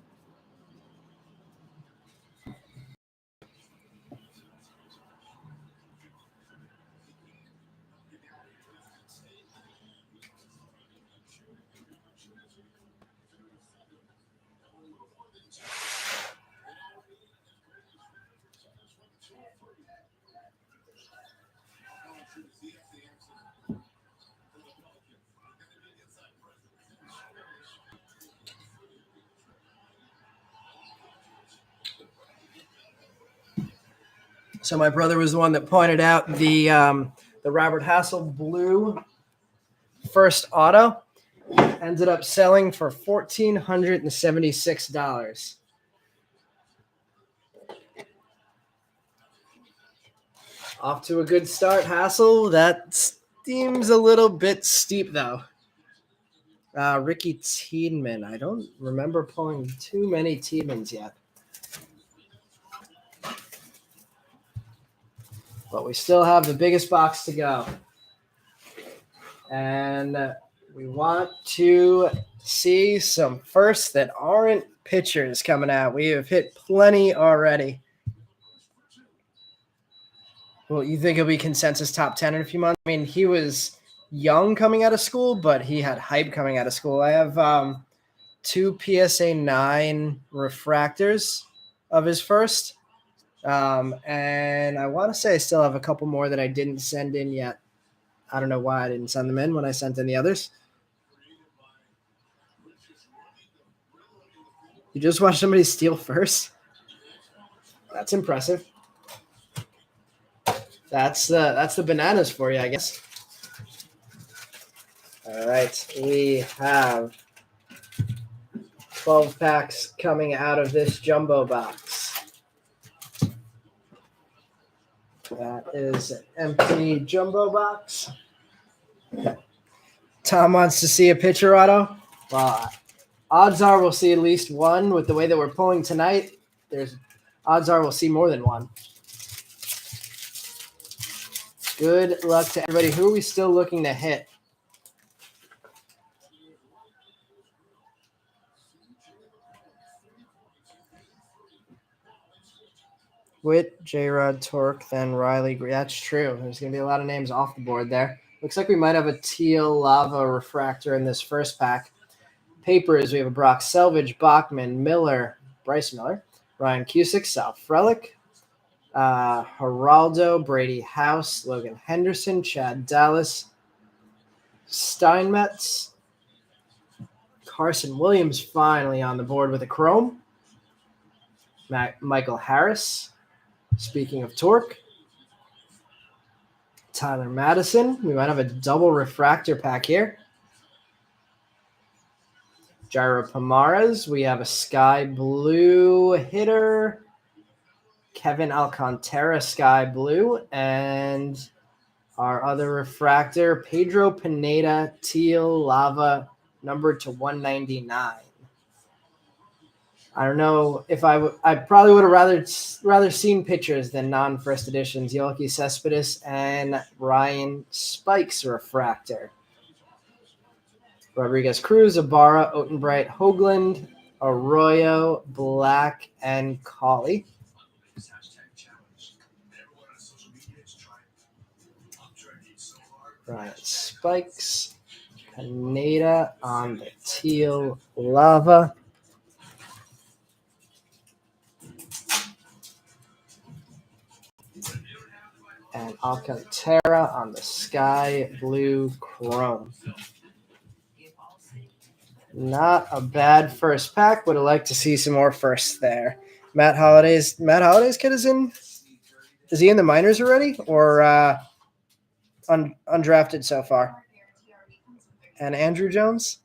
A: So my brother was the one that pointed out the Robert Hassel blue first auto ended up selling for $1,476. Off to a good start, Hassel. That seems a little bit steep, though. Ricky Tiedemann. I don't remember pulling too many Tiedemans yet. But we still have the biggest box to go. And we want to see some firsts that aren't pitchers coming out. We have hit plenty already. Well, you think it'll be consensus top 10 in a few months? I mean, he was young coming out of school, but he had hype coming out of school. I have 2 PSA 9 refractors of his first. And I want to say I still have a couple more that I didn't send in yet. I don't know why I didn't send them in when I sent in the others. You just watched somebody steal first? That's impressive. That's the bananas for you, I guess. All right, we have 12 packs coming out of this jumbo box. That is an empty jumbo box. Tom wants to see a pitcher auto. Well, odds are we'll see at least one. With the way that we're pulling tonight, there's odds are we'll see more than one. Good luck to everybody. Who are we still looking to hit? Witt, J-Rod, Torque, then Riley. That's true. There's going to be a lot of names off the board there. Looks like we might have a teal lava refractor in this first pack. Papers, we have a Brock Selvage, Bachman, Miller, Bryce Miller, Ryan Cusick, Sal Frelick, Geraldo, Brady House, Logan Henderson, Chad Dallas, Steinmetz, Carson Williams finally on the board with a chrome, Michael Harris, speaking of torque, Tyler Madison. We might have a double refractor pack here. Jairo Pomares. We have a sky blue hitter. Kevin Alcantara, sky blue. And our other refractor, Pedro Pineda, teal lava, numbered to 199. I don't know if I probably would have rather seen pictures than non-first editions. Yoki Cespedes and Ryan Spikes refractor. Rodriguez Cruz, Ibarra, Otenbright, Hoagland, Arroyo, Black, and Colley. Ryan Spikes, Pineda on the teal lava. And Alcantara on the sky blue chrome. Not a bad first pack. Would have liked to see some more firsts there. Matt Holliday's kid is in. Is he in the minors already, or undrafted so far? And Andrew Jones.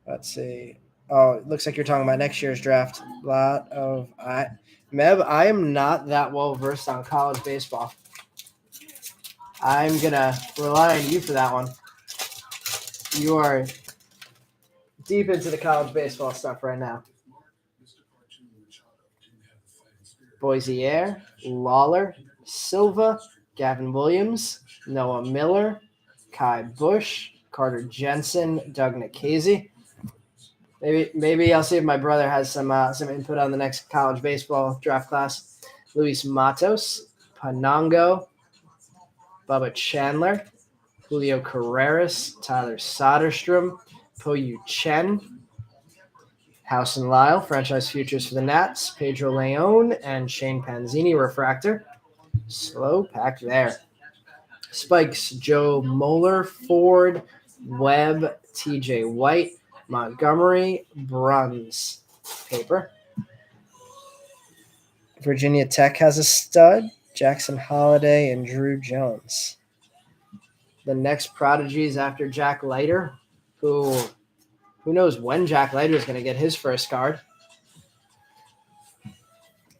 A: Let's see. Oh, it looks like you're talking about next year's draft. Meb, I am not that well versed on college baseball. I'm gonna rely on you for that one. You are deep into the college baseball stuff right now. Boisier, Lawler, Silva, Gavin Williams, Noah Miller, Kai Bush, Carter Jensen, Doug Nikhazy. Maybe I'll see if my brother has some input on the next college baseball draft class. Luis Matos, Panango, Bubba Chandler, Julio Carreras, Tyler Soderstrom, Po-Yu Chen, House and Lyle, franchise futures for the Nats, Pedro Leon, and Shane Panzini refractor. Slow pack there. Spikes, Joe Moeller, Ford, Webb, TJ White, Montgomery, Bruns paper. Virginia Tech has a stud, Jackson Holiday and Drew Jones. The next prodigies after Jack Leiter, who knows when Jack Leiter is going to get his first card.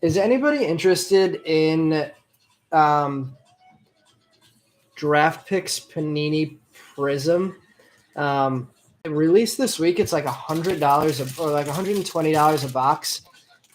A: Is anybody interested in Draft Picks Panini Prism? Released this week, it's like $100 or like $120 a box,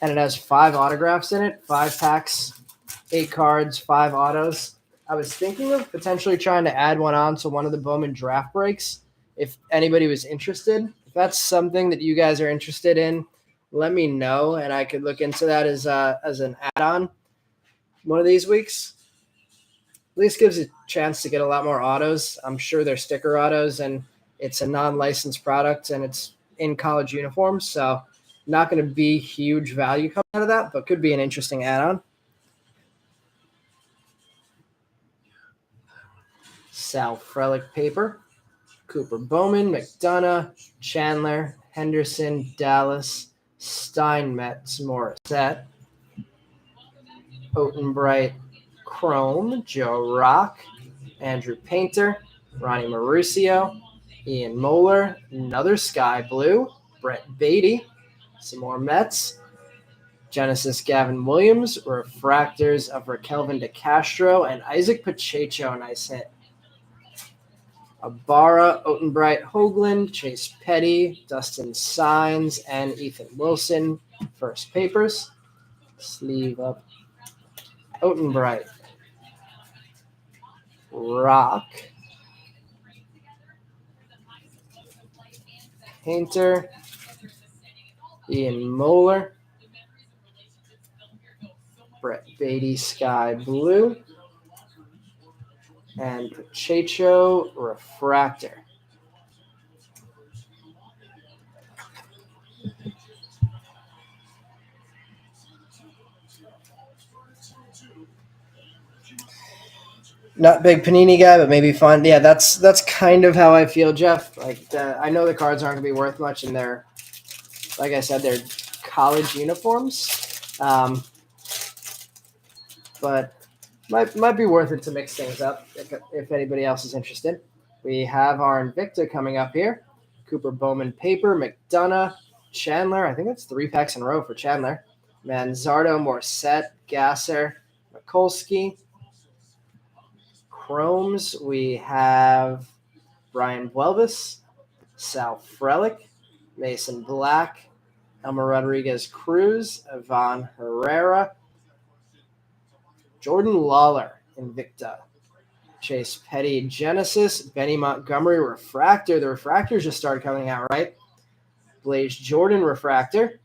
A: and it has 5 autographs in it, 5 packs, 8 cards, 5 autos. I was thinking of potentially trying to add one on to one of the Bowman draft breaks if anybody was interested. If that's something that you guys are interested in, let me know, and I could look into that as an add-on one of these weeks. At least gives you a chance to get a lot more autos. I'm sure they're sticker autos, and it's a non-licensed product, and it's in college uniforms, so not going to be huge value coming out of that, but could be an interesting add-on. Sal Frelick paper, Cooper Bowman, McDonough, Chandler, Henderson, Dallas, Steinmetz, Morissette, Otenbright, Chrome, Joe Rock, Andrew Painter, Ronnie Mauricio, Ian Moeller, another Sky Blue, Brett Beatty, some more Mets, Genesis Gavin Williams, refractors of Raquelvin DeCastro, and Isaac Pacheco, nice hit. Ibarra, Otenbright, Hoagland, Chase Petty, Dustin Signs, and Ethan Wilson, first papers. Sleeve up. Otenbright, Rock, Painter, Ian Moeller, Brett Beatty, Sky Blue, and Pacheco, refractor. Not big Panini guy, but maybe fun. Yeah, that's kind of how I feel, Jeff. Like I know the cards aren't going to be worth much, and they're, like I said, they're college uniforms, but might be worth it to mix things up if anybody else is interested. We have our Invicta coming up here. Cooper Bowman paper, McDonough, Chandler. I think that's 3 packs in a row for Chandler. Manzardo, Morissette, Gasser, Mikulski. Chromes, we have Brian Buelvis, Sal Frelick, Mason Black, Elmer Rodriguez Cruz, Ivan Herrera, Jordan Lawler, Invicta, Chase Petty, Genesis, Benny Montgomery, Refractor. The Refractors just started coming out, right? Blaze Jordan, Refractor,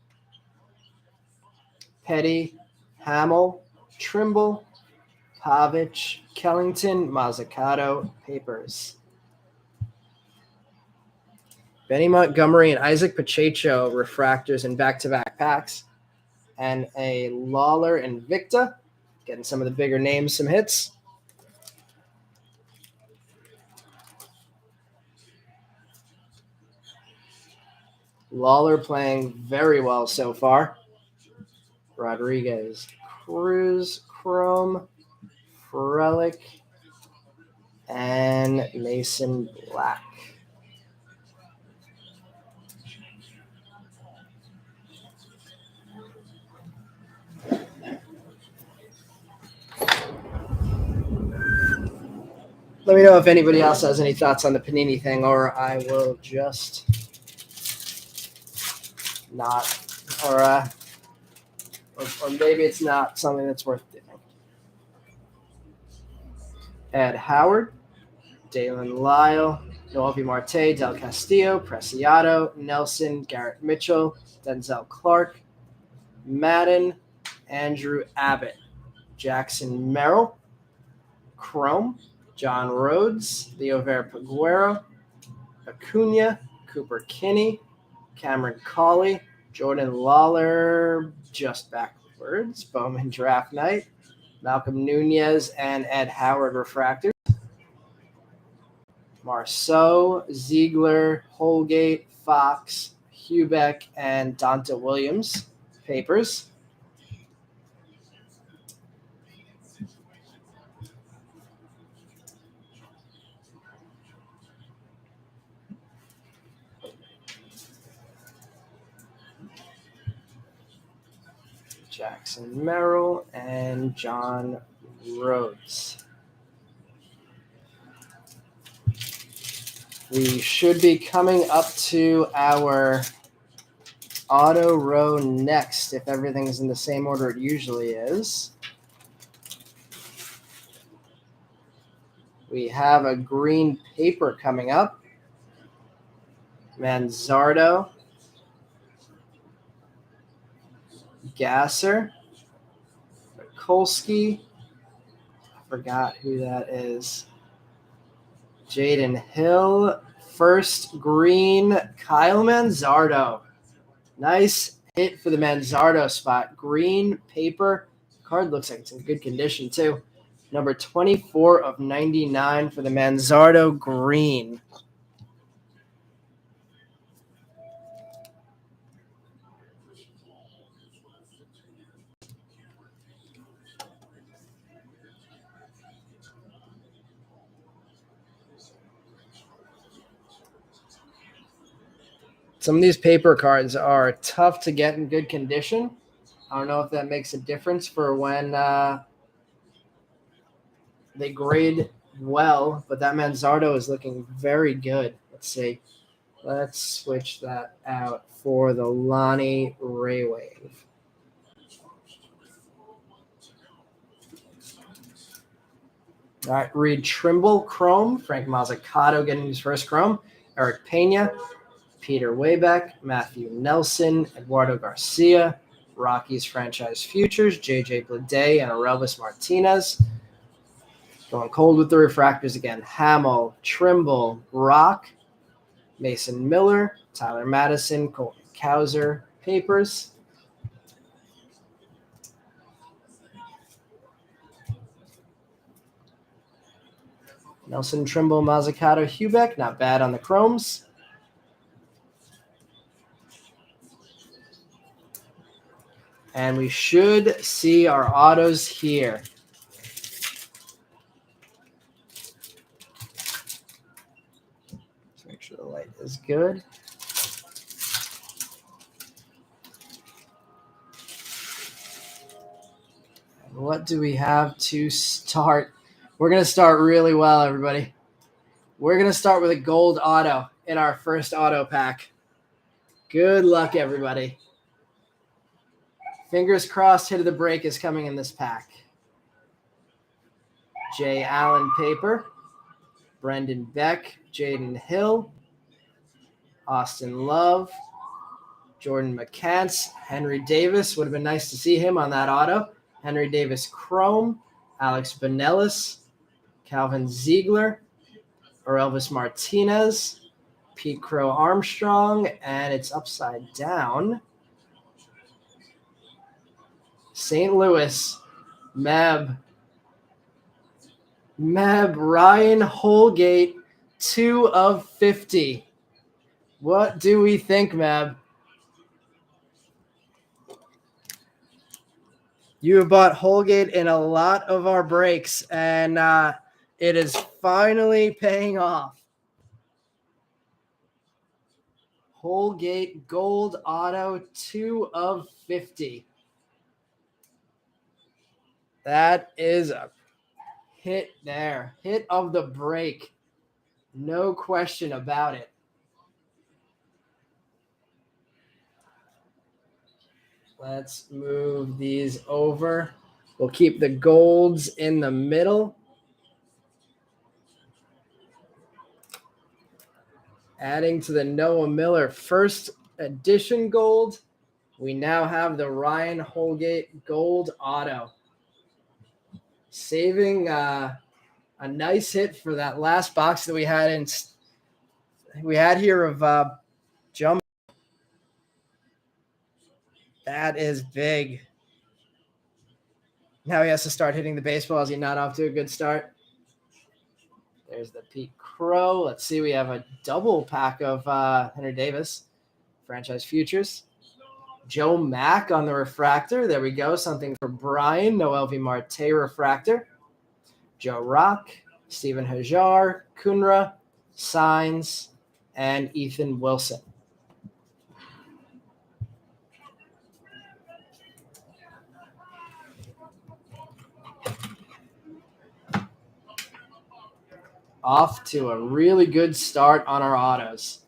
A: Petty, Hamill, Trimble, Pavich, Kellington, Mazzucato, Papers. Benny Montgomery and Isaac Pacheco, Refractors in back-to-back packs. And a Lawler Invicta, getting some of the bigger names some hits. Lawler playing very well so far. Rodriguez, Cruz, Chrome, Frelick, and Mason Black. Let me know if anybody else has any thoughts on the Panini thing, or I will just not, or maybe it's not something that's worth doing. Ed Howard, Dalen Lyle, Noelvi Marte, Del Castillo, Preciado, Nelson, Garrett Mitchell, Denzel Clark, Madden, Andrew Abbott, Jackson Merrill, Chrome, John Rhodes, Leover Paguero, Acuna, Cooper Kinney, Cameron Cawley, Jordan Lawler, just backwards, Bowman Draft Night, Malcolm Nunez, and Ed Howard Refractors. Marceau, Ziegler, Holgate, Fox, Hubeck, and Donta Williams Papers. Jackson Merrill, and John Rhodes. We should be coming up to our auto row next, if everything's in the same order it usually is. We have a green paper coming up. Manzardo, Gasser, Mikulski, I forgot who that is. Jaden Hill, first green, Kyle Manzardo. Nice hit for the Manzardo spot. Green paper. Card looks like it's in good condition too. Number 24 of 99 for the Manzardo green. Some of these paper cards are tough to get in good condition. I don't know if that makes a difference for when they grade well, but that Manzardo is looking very good. Let's see. Let's switch that out for the Lonnie Raywave. All right, Reed Trimble, Chrome. Frank Mazzucato getting his first Chrome. Eric Pena, Peter Waybeck, Matthew Nelson, Eduardo Garcia, Rockies franchise futures, J.J. Bleday, and Aurelvis Martinez. Going cold with the refractors again. Hamill, Trimble, Rock, Mason Miller, Tyler Madison, Colton Cowser, Papers. Nelson, Trimble, Mazzucato, Hubeck, not bad on the Chromes. And we should see our autos here. Let's make sure the light is good. And what do we have to start? We're going to start really well, everybody. We're going to start with a gold auto in our first auto pack. Good luck, everybody. Fingers crossed, hit of the break is coming in this pack. Jay Allen paper, Brendan Beck, Jaden Hill, Austin Love, Jordan McCants, Henry Davis. Would have been nice to see him on that auto. Henry Davis Chrome, Alex Bonellis, Calvin Ziegler, Elvis Martinez, Pete Crow Armstrong, and it's upside down. St. Louis, Meb, Ryan Holgate, 2 of 50. What do we think, Meb? You have bought Holgate in a lot of our breaks, and it is finally paying off. Holgate Gold Auto, 2 of 50. That is a hit there. Hit of the break. No question about it. Let's move these over. We'll keep the golds in the middle. Adding to the Noah Miller first edition gold, we now have the Ryan Holgate Gold Auto. Saving a nice hit for that last box that we had here of jump. That is big. Now he has to start hitting the baseball. Is he not off to a good start? There's the Pete Crow. Let's see. We have a double pack of Henry Davis franchise futures. Joe Mack on the refractor. There we go. Something for Brian. Noel V. Marte refractor. Joe Rock, Stephen Hajar, Kunra, Signs, and Ethan Wilson. Off to a really good start on our autos.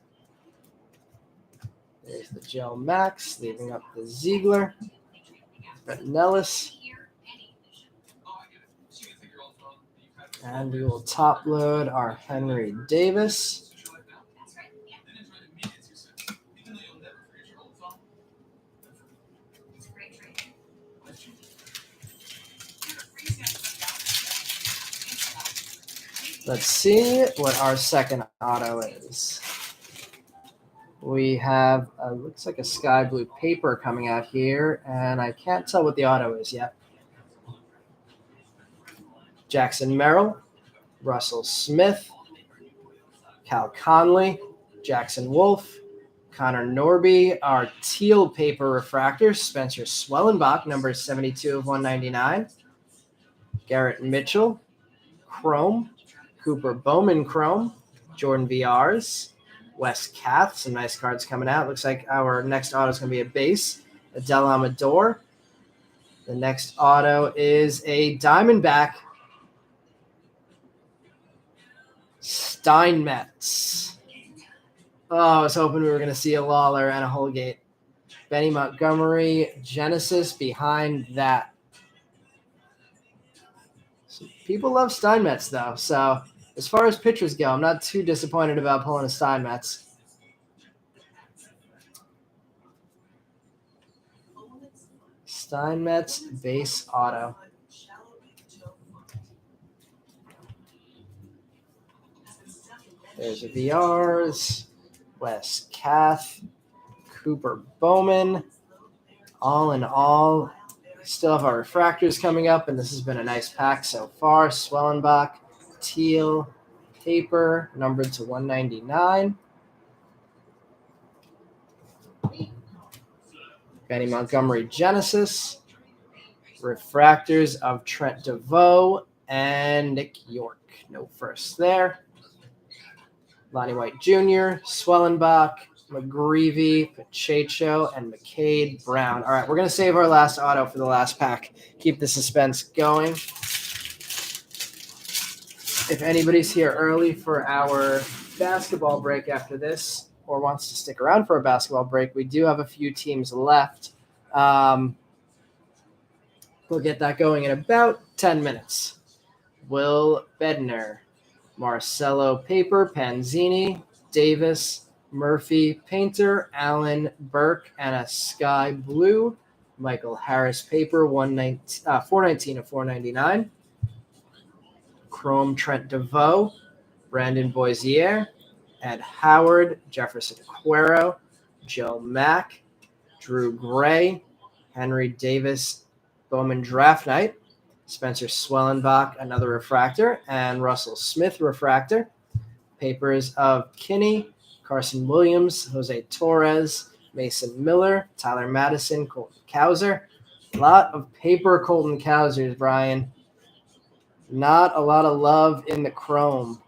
A: There's the Joe Max, leaving up the Ziegler, Nellis. And we will top load our Henry Davis. Let's see what our second auto is. We have, looks like a sky blue paper coming out here, and I can't tell what the auto is yet. Jackson Merrill, Russell Smith, Cal Conley, Jackson Wolf, Connor Norby, our teal paper refractor, Spencer Swellenbach, number 72 of 199, Garrett Mitchell, Chrome, Cooper Bowman Chrome, Jordan VRs, Wes Kath, some nice cards coming out. Looks like our next auto is going to be a base, Adele Amador. The next auto is a Diamondback, Steinmetz. Oh, I was hoping we were going to see a Lawler and a Holgate. Benny Montgomery, Genesis behind that. So people love Steinmetz, though. So as far as pitchers go, I'm not too disappointed about pulling a Steinmetz. Steinmetz base auto. There's a VRs, Wes Kath, Cooper Bowman. All in all, still have our refractors coming up, and this has been a nice pack so far. Swellenbach, teal, paper, numbered to 199. Benny Montgomery Genesis, refractors of Trent DeVoe and Nick York. No first there. Lonnie White Jr., Swellenbach, McGreevy, Pacheco, and McCade Brown. All right, we're going to save our last auto for the last pack. Keep the suspense going. If anybody's here early for our basketball break after this, or wants to stick around for a basketball break, we do have a few teams left. We'll get that going in about 10 minutes. Will Bednar, Marcelo Paper, Panzini, Davis, Murphy, Painter, Allen, Burke, and a Sky Blue. Michael Harris Paper, 419 of 499. Chrome Trent DeVoe, Brandon Boisier, Ed Howard, Jefferson Cuero, Joe Mack, Drew Gray, Henry Davis, Bowman Draft Night, Spencer Swellenbach, another refractor, and Russell Smith refractor. Papers of Kinney, Carson Williams, Jose Torres, Mason Miller, Tyler Madison, Colton Cowser. A lot of paper Colton Cowsers, Brian. Not a lot of love in the chrome.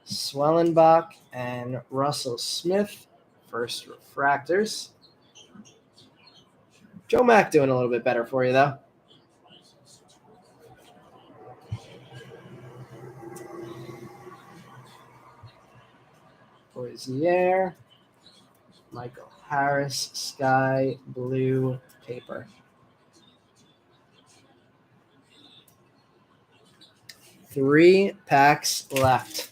A: Swellenbach and Russell Smith, first refractors. Joe Mack doing a little bit better for you, though. Boisier, Michael Harris, Sky Blue Paper. 3 packs left.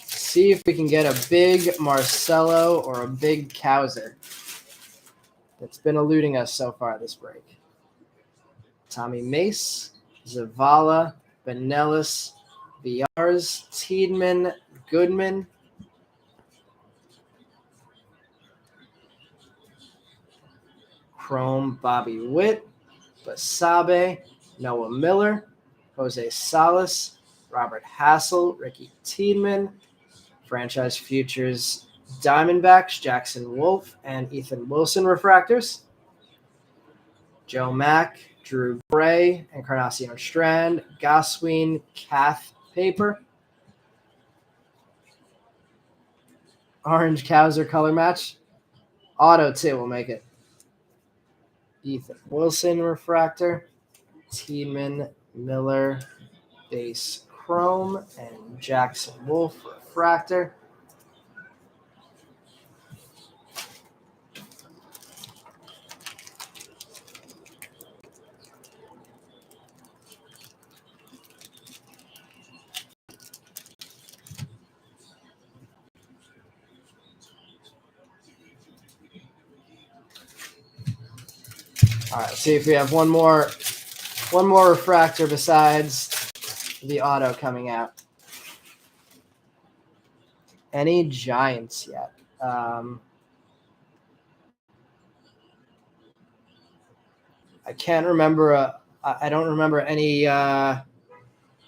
A: See if we can get a big Marcelo or a big Cowser. That's been eluding us so far this break. Tommy Mace, Zavala, Benelis, Viars, Tiedemann, Goodman, Chrome, Bobby Witt, Basabe, Noah Miller, Jose Salas, Robert Hassel, Ricky Tiedemann, Franchise Futures Diamondbacks, Jackson Wolf, and Ethan Wilson refractors. Joe Mack, Drew Gray, Encarnacion Strand, Gosween, Kath Paper. Orange Cowser color match. Auto 2 will make it. Ethan Wilson refractor, Tiedemann, Miller, base chrome, and Jackson Wolf refractor. All right, let's see if we have one more refractor besides the auto coming out. Any Giants yet? I can't remember. I don't remember any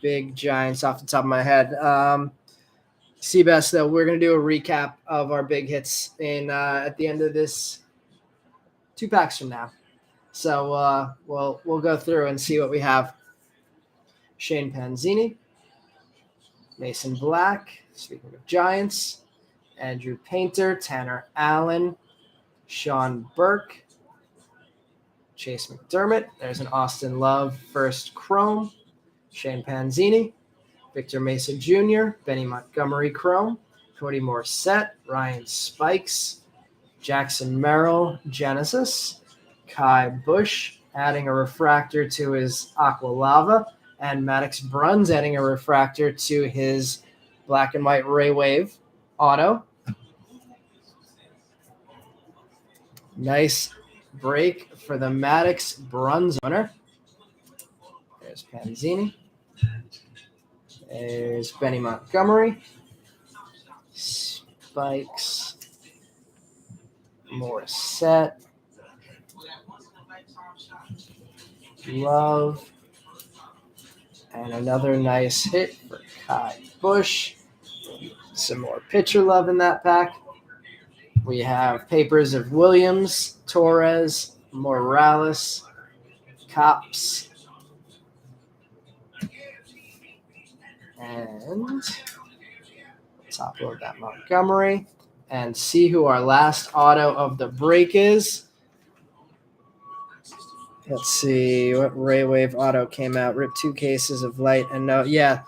A: big Giants off the top of my head. Seabass, though, we're going to do a recap of our big hits at the end of this 2 packs from now. So we'll go through and see what we have. Shane Panzini, Mason Black, speaking of Giants, Andrew Painter, Tanner Allen, Sean Burke, Chase McDermott. There's an Austin Love first chrome. Shane Panzini, Victor Mesa Jr., Benny Montgomery chrome, Cody Morissette, Ryan Spikes, Jackson Merrill, Genesis, Kai Bush adding a refractor to his Aqua Lava, and Maddox Bruns adding a refractor to his black and white Ray Wave auto. Nice break for the Maddox Bruns owner. There's Panzini. There's Benny Montgomery. Spikes. Morissette. Love. And another nice hit for Kai Bush. Some more pitcher love in that pack. We have papers of Williams, Torres, Morales, Cops, and top load that Montgomery. And see who our last auto of the break is. Let's see what Ray Wave auto came out. Ripped 2 cases of light and no. Yeah.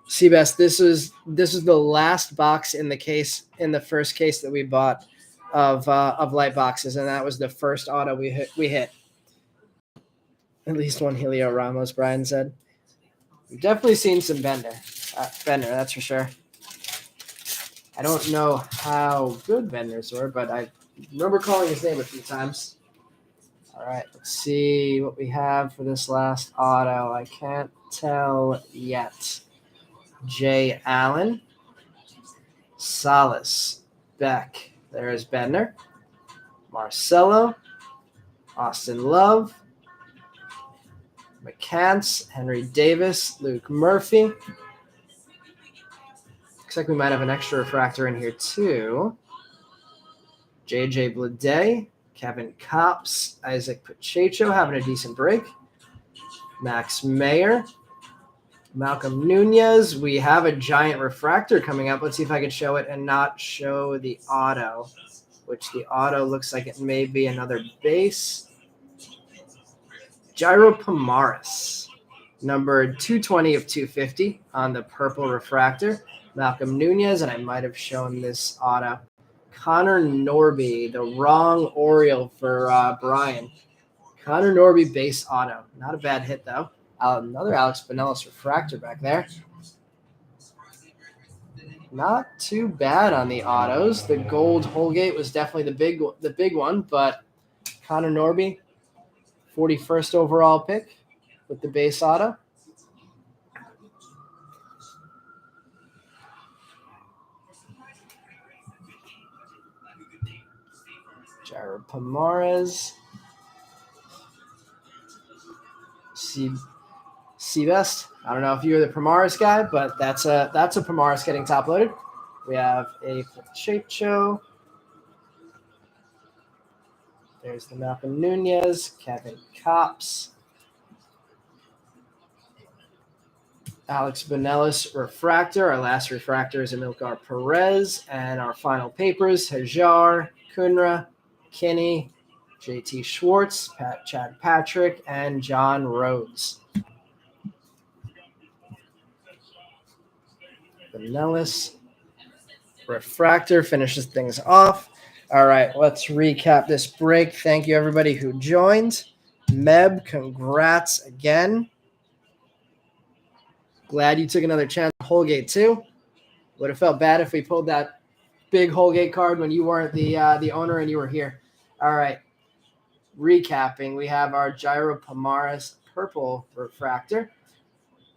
A: Seabass, this is the last box in the first case that we bought of light boxes, and that was the first auto we hit. At least one Helio Ramos, Brian said. We've definitely seen some Bender, that's for sure. I don't know how good Benders were, but I remember calling his name a few times. All right, let's see what we have for this last auto. I can't tell yet. Jay Allen, Salas, Beck. There's Bender. Marcelo, Austin Love, McCants, Henry Davis, Luke Murphy. Looks like we might have an extra refractor in here too. JJ Bleday, Kevin Kopps, Isaac Pacheco having a decent break. Max Mayer, Malcolm Nunez. We have a giant refractor coming up. Let's see if I can show it and not show the auto, which the auto looks like it may be another base. Jairo Pomares, number 220 of 250 on the purple refractor. Malcolm Nunez, and I might have shown this auto. Connor Norby, the wrong Oriole for Brian. Connor Norby base auto. Not a bad hit, though. Another Alex Pinellas refractor back there. Not too bad on the autos. The gold Holgate was definitely the big one, but Connor Norby, 41st overall pick with the base auto. Jared Pomares. Seabest. I don't know if you're the Pomares guy, but that's a Pomares getting top loaded. We have a Pacheco. There's the Malcolm Nunez, Kevin Kopps, Alex Bonellis refractor. Our last refractor is Amilcar Perez, and our final papers: Hajar, Kunra, Kinney, JT Schwartz, Chad Patrick, and John Rhodes. Bonellis refractor finishes things off. All right, let's recap this break. Thank you, everybody who joined. Meb, congrats again. Glad you took another chance on Holgate, too. Would have felt bad if we pulled that big Holgate card when you weren't the owner and you were here. All right, recapping, we have our Jairo Pomares purple refractor,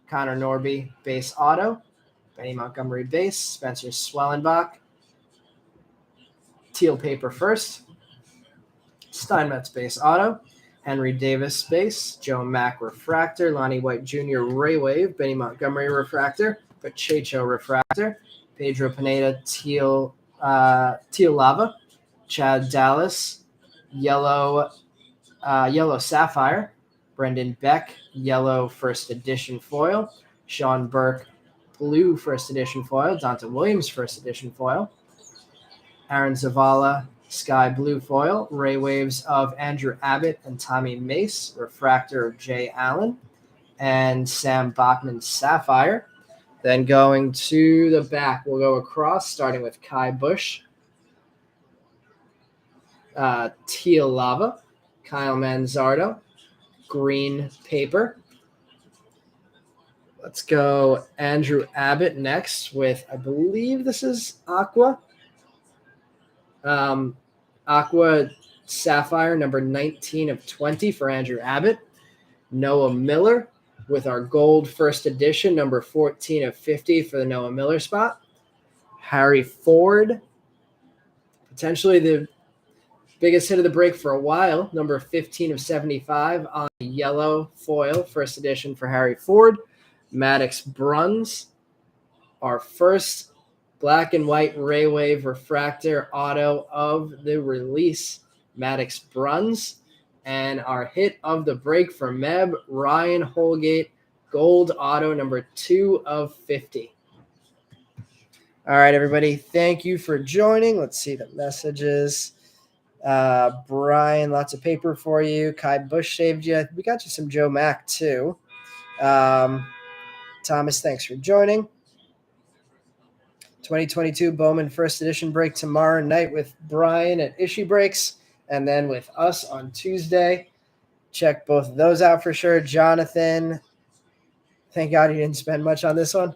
A: Connor Norby base auto, Benny Montgomery base, Spencer Swellenbach, teal paper first, Steinmetz base auto, Henry Davis base, Joe Mack refractor, Lonnie White Jr. Ray Wave, Benny Montgomery refractor, Pacheco refractor, Pedro Pineda teal lava, Chad Dallas yellow sapphire, Brendan Beck yellow first edition foil, Sean Burke blue first edition foil, Dante Williams first edition foil, Aaron Zavala sky blue foil, Ray Waves of Andrew Abbott and Tommy Mace, refractor of Jay Allen, and Sam Bachman sapphire. Then going to the back, we'll go across, starting with Kai Bush, teal lava, Kyle Manzardo, green paper. Let's go Andrew Abbott next with, I believe this is Aqua. Aqua Sapphire, number 19 of 20 for Andrew Abbott. Noah Miller with our gold first edition, number 14 of 50 for the Noah Miller spot. Harry Ford, potentially the biggest hit of the break for a while, number 15 of 75 on the yellow foil, first edition for Harry Ford. Maddox Bruns, our first black and white Ray Wave refractor auto of the release, Maddox Bruns. And our hit of the break for Meb, Ryan Holgate, gold auto number 2 of 50. All right, everybody, thank you for joining. Let's see the messages. Brian, lots of paper for you. Kai Bush saved you. We got you some Joe Mack, too. Thomas, thanks for joining. 2022 Bowman first edition break tomorrow night with Brian at Issue Breaks, and then with us on Tuesday. Check both of those out for sure. Jonathan, thank God you didn't spend much on this one.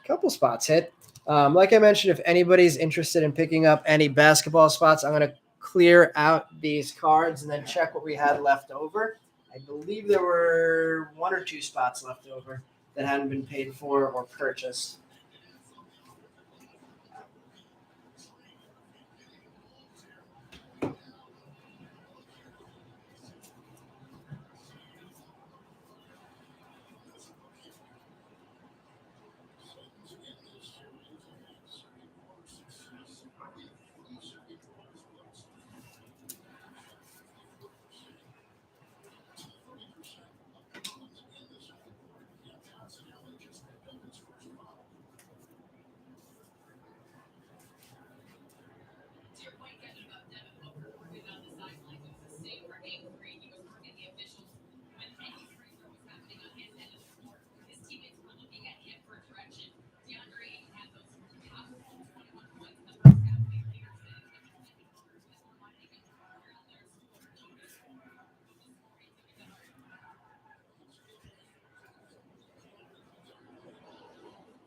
A: Couple spots hit. Like I mentioned, if anybody's interested in picking up any basketball spots, I'm going to clear out these cards and then check what we had left over. I believe there were 1 or 2 spots left over that hadn't been paid for or purchased.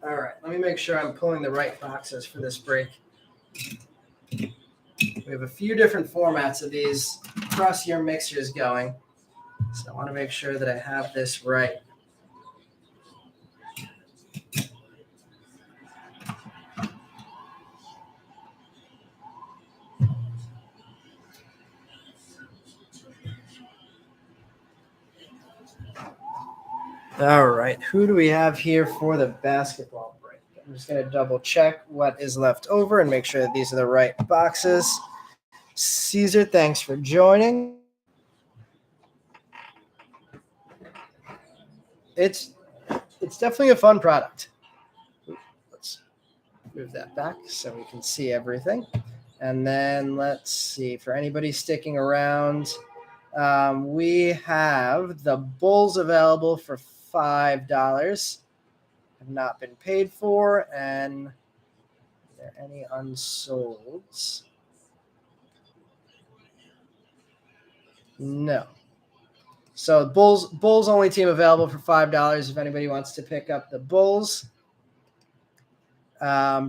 A: All right, let me make sure I'm pulling the right boxes for this break. We have a few different formats of these cross-year mixtures going, so I want to make sure that I have this right. All right, who do we have here for the basketball break? I'm just going to double check what is left over and make sure that these are the right boxes. Caesar, thanks for joining. It's definitely a fun product. Let's move that back so we can see everything. And then let's see, for anybody sticking around, we have the Bulls available for $5. Have not been paid for. And are there any unsolds? No. So Bulls only team available for $5 if anybody wants to pick up the Bulls.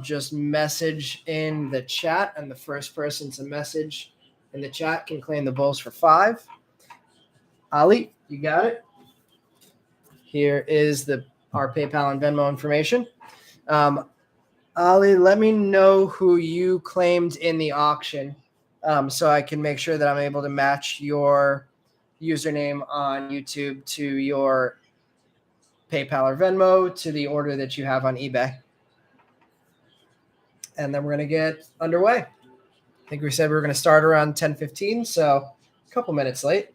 A: Just message in the chat, and the first person to message in the chat can claim the Bulls for $5. Ali, you got it? Here is our PayPal and Venmo information. Ali, let me know who you claimed in the auction so I can make sure that I'm able to match your username on YouTube to your PayPal or Venmo to the order that you have on eBay. And then we're going to get underway. I think we said we were going to start around 10:15, so a couple minutes late.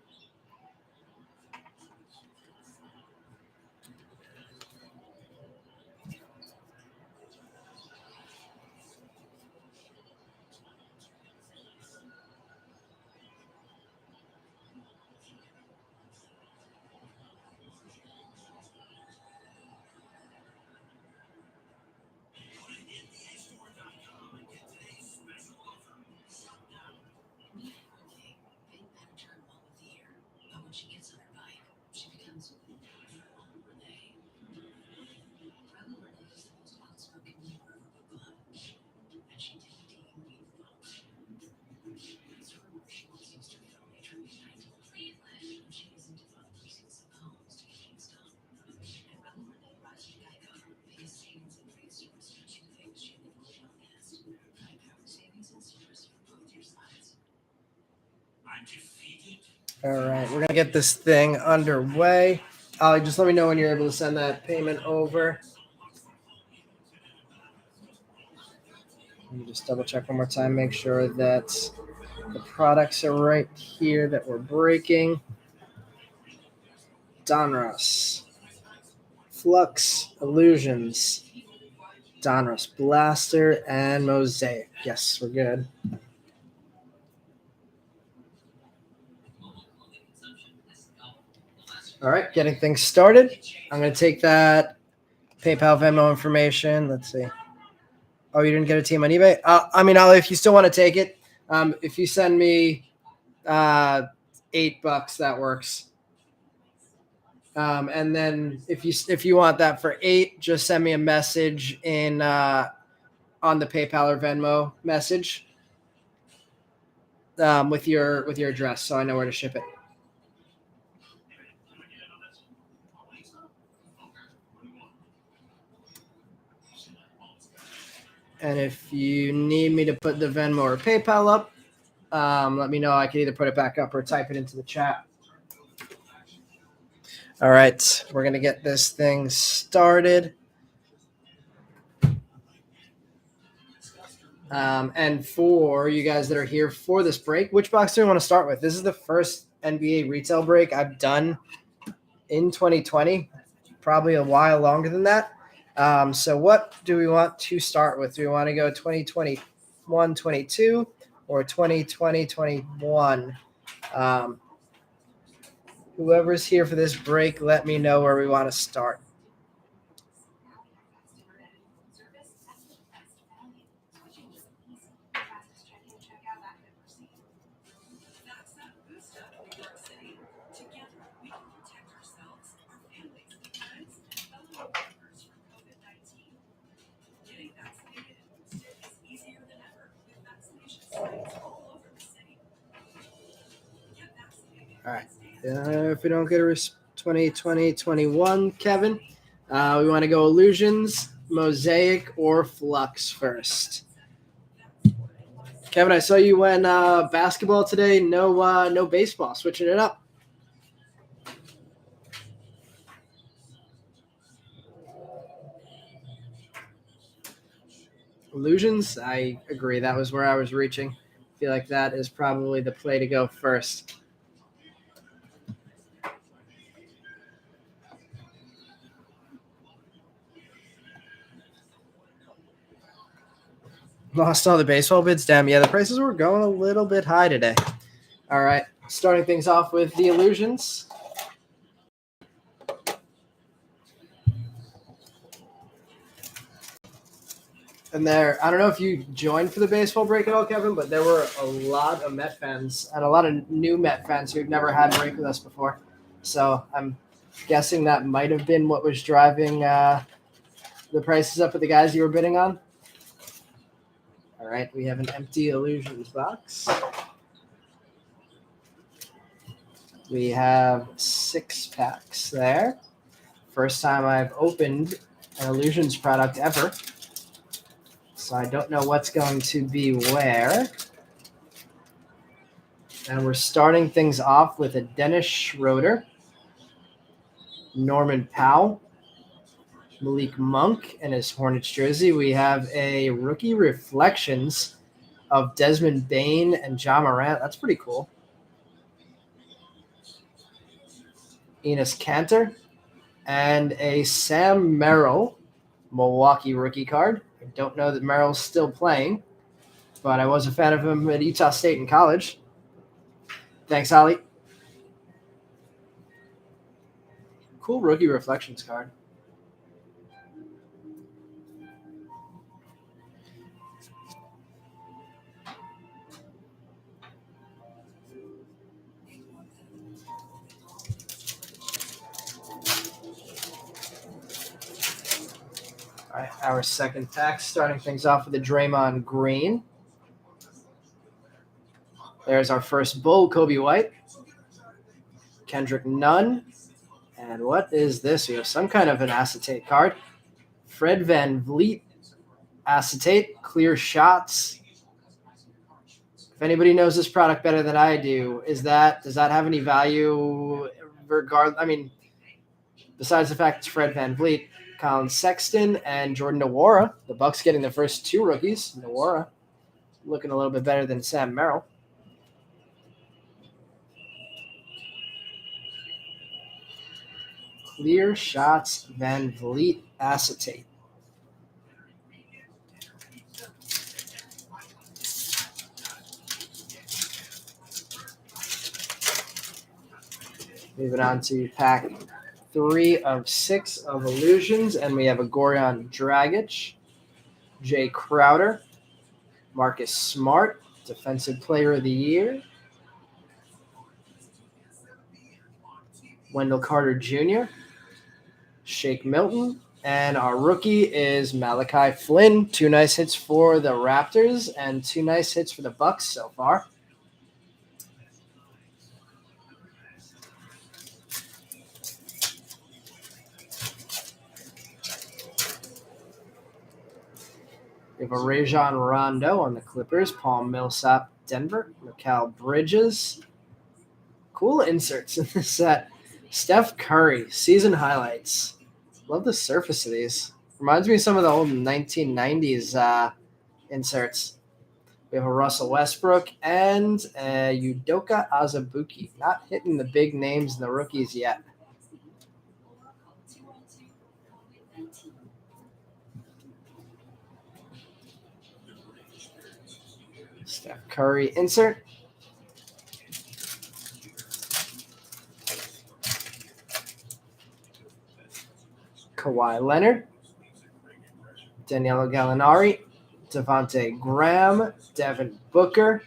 A: All right, we're going to get this thing underway. Ali, just let me know when you're able to send that payment over. Let me just double check one more time, make sure that the products are right here that we're breaking. Donruss, Flux, Illusions, Donruss Blaster, and Mosaic. Yes, we're good. All right, getting things started. I'm going to take that PayPal Venmo information. Let's see. Oh, you didn't get a team on eBay? I mean, if you still want to take it, if you send me $8, that works. And then if you want that for $8, just send me a message in on the PayPal or Venmo message with your address, so I know where to ship it. And if you need me to put the Venmo or PayPal up, let me know. I can either put it back up or type it into the chat. All right, we're going to get this thing started. And for you guys that are here for this break, which box do we want to start with? This is the first NBA retail break I've done in 2020, probably a while longer than that. So what do we want to start with? Do we want to go 2021-22 or 2020-21? Whoever's here for this break, let me know where we want to start. All right. If we don't get a 2020-21, Kevin, we want to go Illusions, Mosaic, or Flux first. Kevin, I saw you went basketball today. No baseball. Switching it up. Illusions, I agree. That was where I was reaching. I feel like that is probably the play to go first. Lost all the baseball bids. Damn, yeah, the prices were going a little bit high today. All right, starting things off with the Illusions. And there, I don't know if you joined for the baseball break at all, Kevin, but there were a lot of Met fans and a lot of new Met fans who've never had a break with us before. So I'm guessing that might have been what was driving the prices up with the guys you were bidding on. All right, we have an empty Illusions box. We have 6 packs there. First time I've opened an Illusions product ever. So I don't know what's going to be where. And we're starting things off with a Dennis Schroeder, Norman Powell, Malik Monk in his Hornets jersey. We have a rookie reflections of Desmond Bane and Ja Morant. That's pretty cool. Enes Kanter and a Sam Merrill Milwaukee rookie card. I don't know that Merrill's still playing, but I was a fan of him at Utah State in college. Thanks, Ollie. Cool rookie reflections card. All right, our second pack, starting things off with a Draymond Green. There's our first Bull, Kobe White. Kendrick Nunn. And what is this? We have some kind of an acetate card. Fred VanVleet, acetate, clear shots. If anybody knows this product better than I do, does that have any value besides the fact it's Fred VanVleet? Colin Sexton and Jordan Nwora. The Bucks getting the first 2 rookies. Nwora looking a little bit better than Sam Merrill. Clear shots, VanVleet acetate. Moving on to pack 3 of 6 of Illusions, and we have a Goran Dragic, Jay Crowder, Marcus Smart, Defensive Player of the Year, Wendell Carter Jr., Shake Milton, and our rookie is Malachi Flynn. 2 nice hits for the Raptors and 2 nice hits for the Bucks so far. We have a Rajon Rondo on the Clippers, Paul Millsap, Denver, Mikal Bridges. Cool inserts in this set. Steph Curry, season highlights. Love the surface of these. Reminds me of some of the old 1990s inserts. We have a Russell Westbrook and a Udoka Azubuike. Not hitting the big names in the rookies yet. Steph Curry insert. Kawhi Leonard. Danilo Gallinari. Devontae Graham. Devin Booker.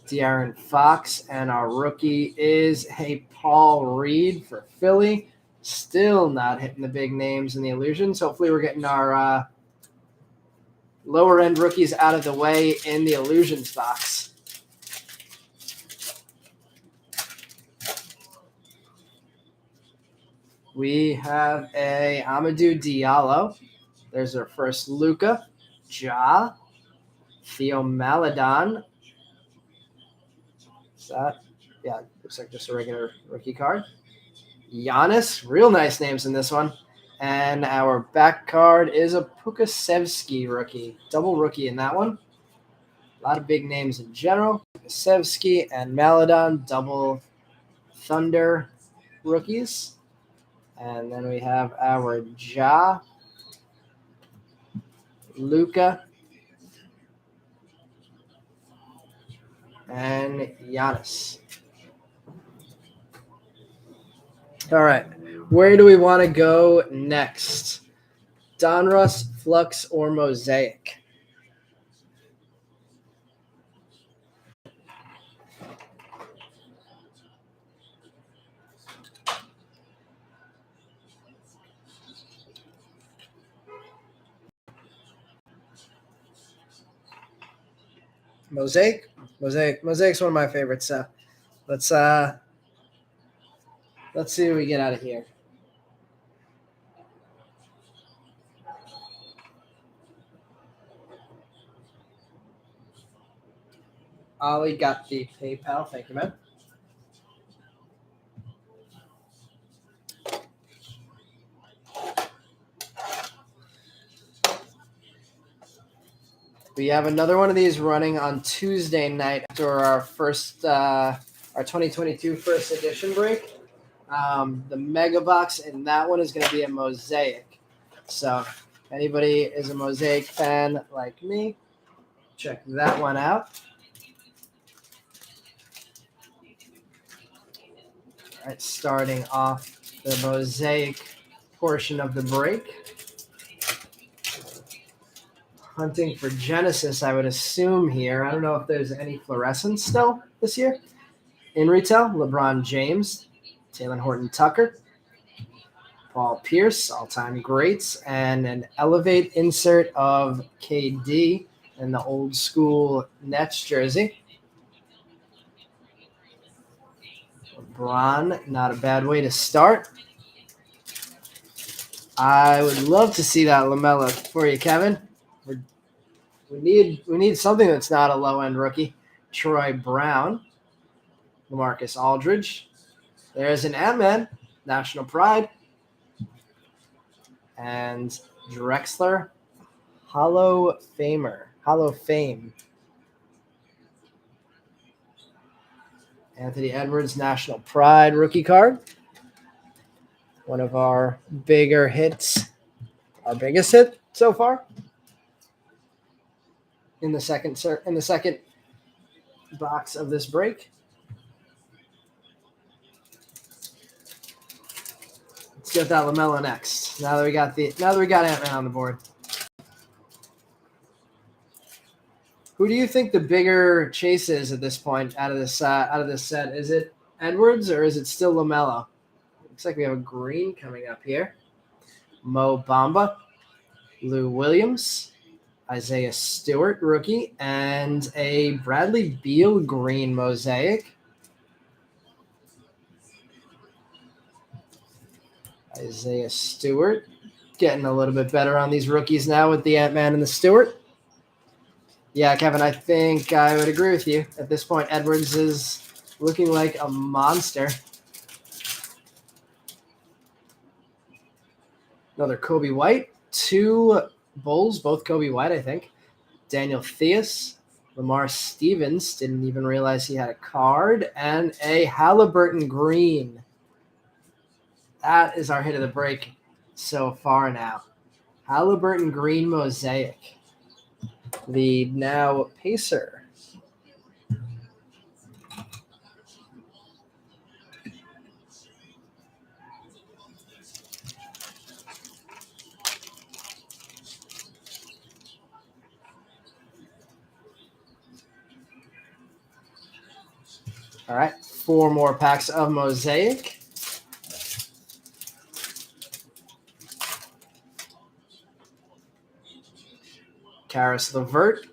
A: De'Aaron Fox. And our rookie is a Paul Reed for Philly. Still not hitting the big names in the illusions. Hopefully we're getting our lower end rookies out of the way in the illusions box. We have a Amadou Diallo. There's our first Luka. Ja. Theo Maledon. Is that? Yeah, looks like just a regular rookie card. Giannis. Real nice names in this one. And our back card is a Pukasevsky rookie. Double rookie in that one. A lot of big names in general. Pukasevsky and Maledon, double Thunder rookies. And then we have our Ja, Luka, and Giannis. All right. Where do we want to go next? Donruss, Flux, or Mosaic? Mosaic's one of my favorites. So let's see what we get out of here. Ollie got the PayPal. Thank you, man. We have another one of these running on Tuesday night after our first, our 2022 first edition break. The mega box in that one is going to be a Mosaic. So if anybody is a Mosaic fan like me, check that one out. All right, starting off the Mosaic portion of the break. Hunting for Genesis, I would assume here. I don't know if there's any fluorescence still this year. In retail, LeBron James, Taylor Horton-Tucker, Paul Pierce, all-time greats, and an Elevate insert of KD in the old school Nets jersey. LeBron, not a bad way to start. I would love to see that LaMelo for you, Kevin. We need something that's not a low-end rookie. Troy Brown, LaMarcus Aldridge. There's an Ant-Man, National Pride. And Drexler, Hall of Fame. Anthony Edwards, National Pride rookie card. One of our bigger hits. Our biggest hit so far. In the second box of this break. Let's get that LaMelo next. Now that we got Ant-Man on the board. Who do you think the bigger chase is at this point out of this set? Is it Edwards or is it still LaMelo? Looks like we have a green coming up here. Mo Bamba, Lou Williams, Isaiah Stewart, rookie, and a Bradley Beal green mosaic. Isaiah Stewart getting a little bit better on these rookies now with the Ant-Man and the Stewart. Yeah, Kevin, I think I would agree with you. At this point, Edwards is looking like a monster. Another Kobe White. 2 Bulls, both Kobe White, I think. Daniel Theus. Lamar Stevens. Didn't even realize he had a card. And a Halliburton green. That is our hit of the break so far now. Halliburton green mosaic. The now Pacer. All right, 4 more packs of mosaic. Karis LeVert,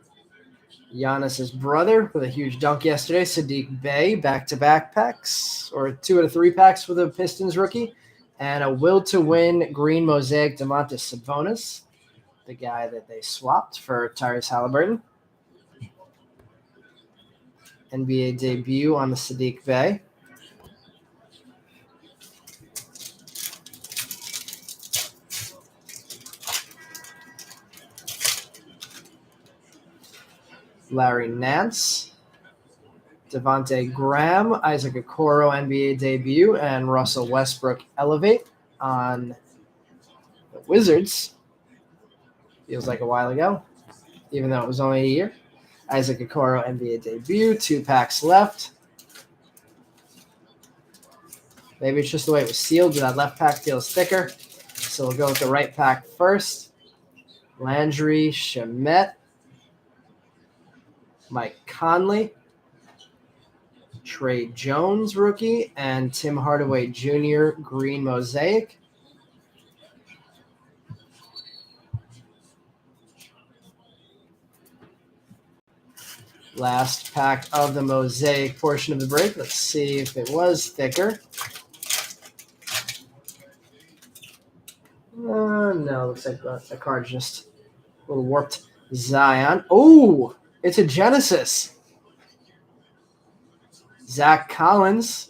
A: Giannis's brother with a huge dunk yesterday. Sadiq Bey, back-to-back packs, or 2 out of 3 packs for the Pistons rookie. And a will-to-win green mosaic Domantas Sabonis, the guy that they swapped for Tyrese Halliburton. NBA debut on the Sadiq Bey. Larry Nance, Devontae Graham, Isaac Okoro NBA debut, and Russell Westbrook elevate on the Wizards. Feels like a while ago, even though it was only a year. Isaac Okoro NBA debut, 2 packs left. Maybe it's just the way it was sealed, but that left pack feels thicker. So we'll go with the right pack first. Landry Shamet, Mike Conley, Trey Jones rookie, and Tim Hardaway Jr. green mosaic. Last pack of the mosaic portion of the break. Let's see if it was thicker. No, looks like the card's just a little warped. Zion. Oh, it's a Genesis. Zach Collins,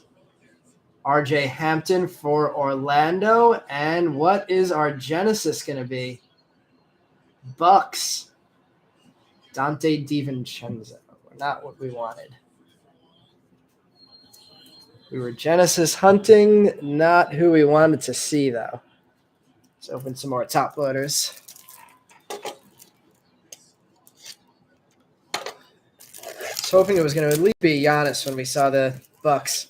A: RJ Hampton for Orlando. And what is our Genesis going to be? Bucks. Dante DiVincenzo. Not what we wanted. We were Genesis hunting, not who we wanted to see, though. Let's open some more top loaders. I was hoping it was going to at least be Giannis when we saw the Bucks.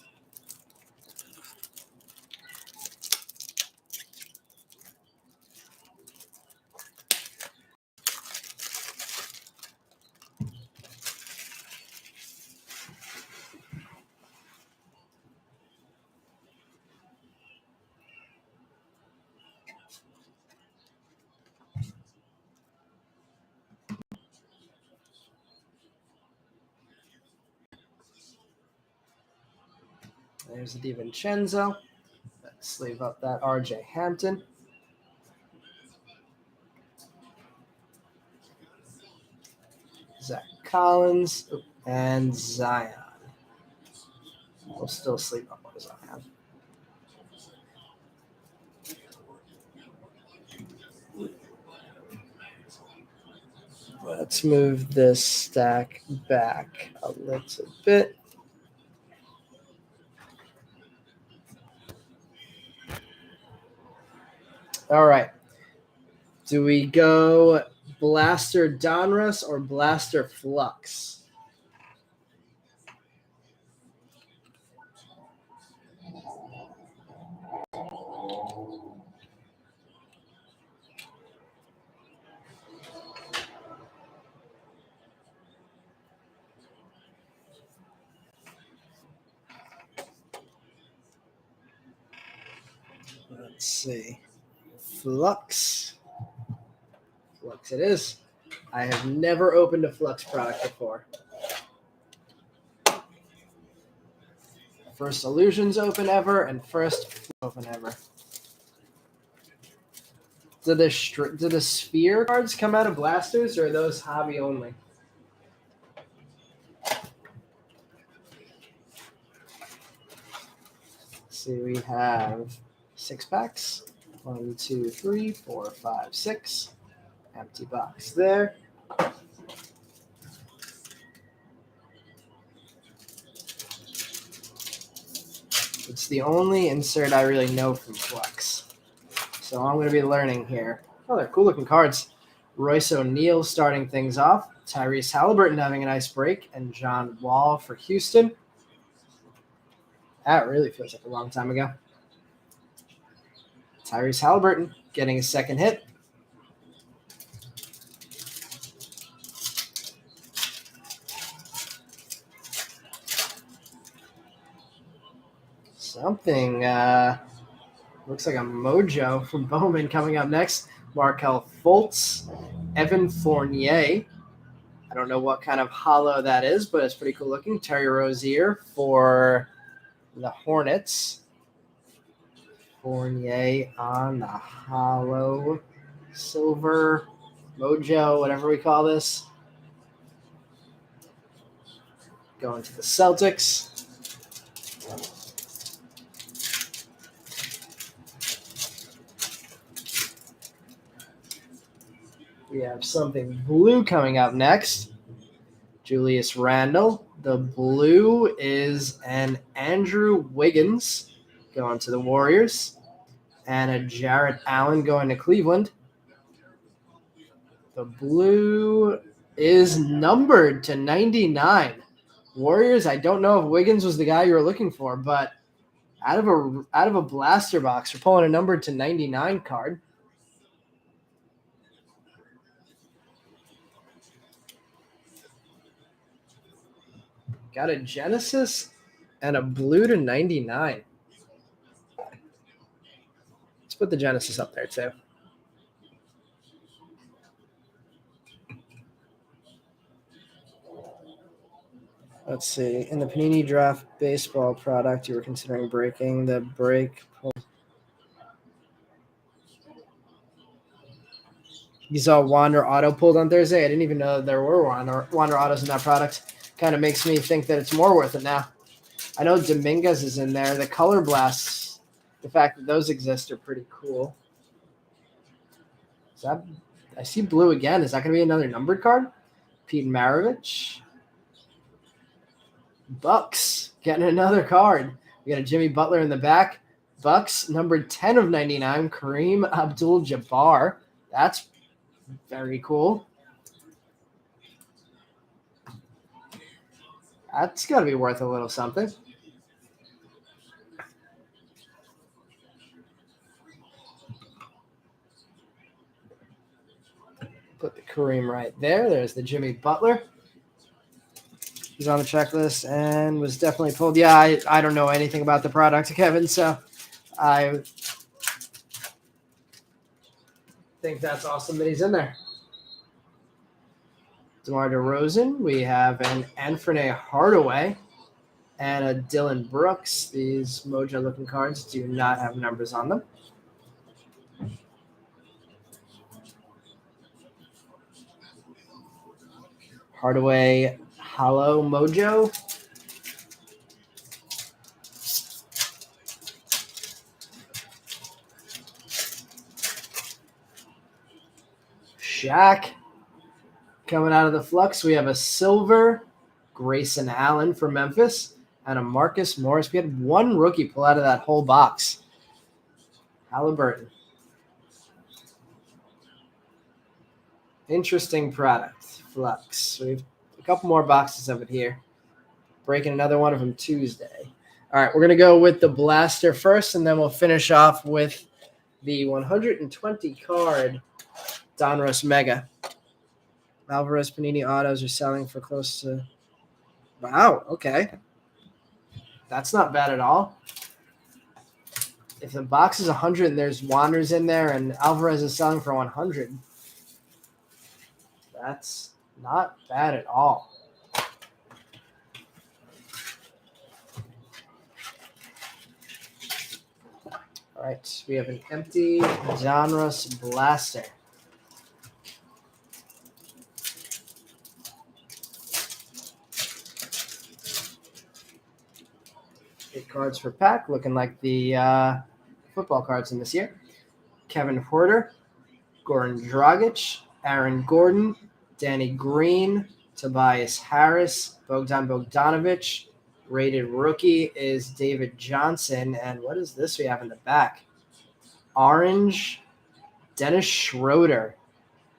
A: There's a DiVincenzo. Let's sleeve up that RJ Hampton. Zach Collins and Zion. We'll still sleeve up on Zion. Let's move this stack back a little bit. All right. Do we go Blaster Donruss or Blaster Flux? Let's see. Flux. Flux it is. I have never opened a Flux product before. First Illusions open ever and first open ever. Do the Sphere cards come out of blasters, or are those hobby only? Let's see, we have 6 packs. 1, 2, 3, 4, 5, 6. Empty box there. It's the only insert I really know from Flux. So I'm going to be learning here. Oh, they're cool looking cards. Royce O'Neal starting things off. Tyrese Halliburton having a nice break. And John Wall for Houston. That really feels like a long time ago. Tyrese Halliburton getting a second hit. Something looks like a mojo from Bowman coming up next. Markelle Fultz, Evan Fournier. I don't know what kind of hollow that is, but it's pretty cool looking. Terry Rozier for the Hornets. Fournier on the hollow silver mojo, whatever we call this. Going to the Celtics. We have something blue coming up next. Julius Randle. The blue is an Andrew Wiggins going to the Warriors. And a Jarrett Allen going to Cleveland. The blue is numbered to 99. Warriors, I don't know if Wiggins was the guy you were looking for, but out of a blaster box, we're pulling a numbered to 99 card. Got a Genesis and a blue to 99. Let's put the Genesis up there too. Let's see. In the Panini Draft baseball product, you were considering breaking the break. You saw Wander Auto pulled on Thursday. I didn't even know there were Wander Autos in that product. Kind of makes me think that it's more worth it now. I know Dominguez is in there. The Color Blasts, the fact that those exist are pretty cool. I see blue again. Is that going to be another numbered card? Pete Maravich. Bucks getting another card. We got a Jimmy Butler in the back. Bucks, numbered 10 of 99, Kareem Abdul-Jabbar. That's very cool. That's got to be worth a little something. Put the Kareem right there. There's the Jimmy Butler. He's on the checklist and was definitely pulled. Yeah, I don't know anything about the product, Kevin, so I think that's awesome that he's in there. DeMar DeRozan. We have an Anthony Hardaway and a Dylan Brooks. These Mojo-looking cards do not have numbers on them. Hardaway Hollow Mojo. Shaq. Coming out of the Flux, we have a silver Grayson Allen for Memphis and a Marcus Morris. We had one rookie pull out of that whole box. Halliburton. Interesting product, Flux. We have a couple more boxes of it here. Breaking another one of them Tuesday. All right, we're going to go with the blaster first, and then we'll finish off with the 120 card Donruss Mega. Alvarez Panini Autos are selling for close to... Wow, okay. That's not bad at all. If the box is 100 and there's Wanderers in there and Alvarez is selling for 100, that's not bad at all. All right, we have an empty Donruss Blaster. Eight cards per pack, looking like the football cards in this year. Kevin Huerter, Goran Dragic, Aaron Gordon, Danny Green, Tobias Harris, Bogdan Bogdanovic. Rated rookie is David Johnson. And what is this we have in the back? Orange, Dennis Schroeder,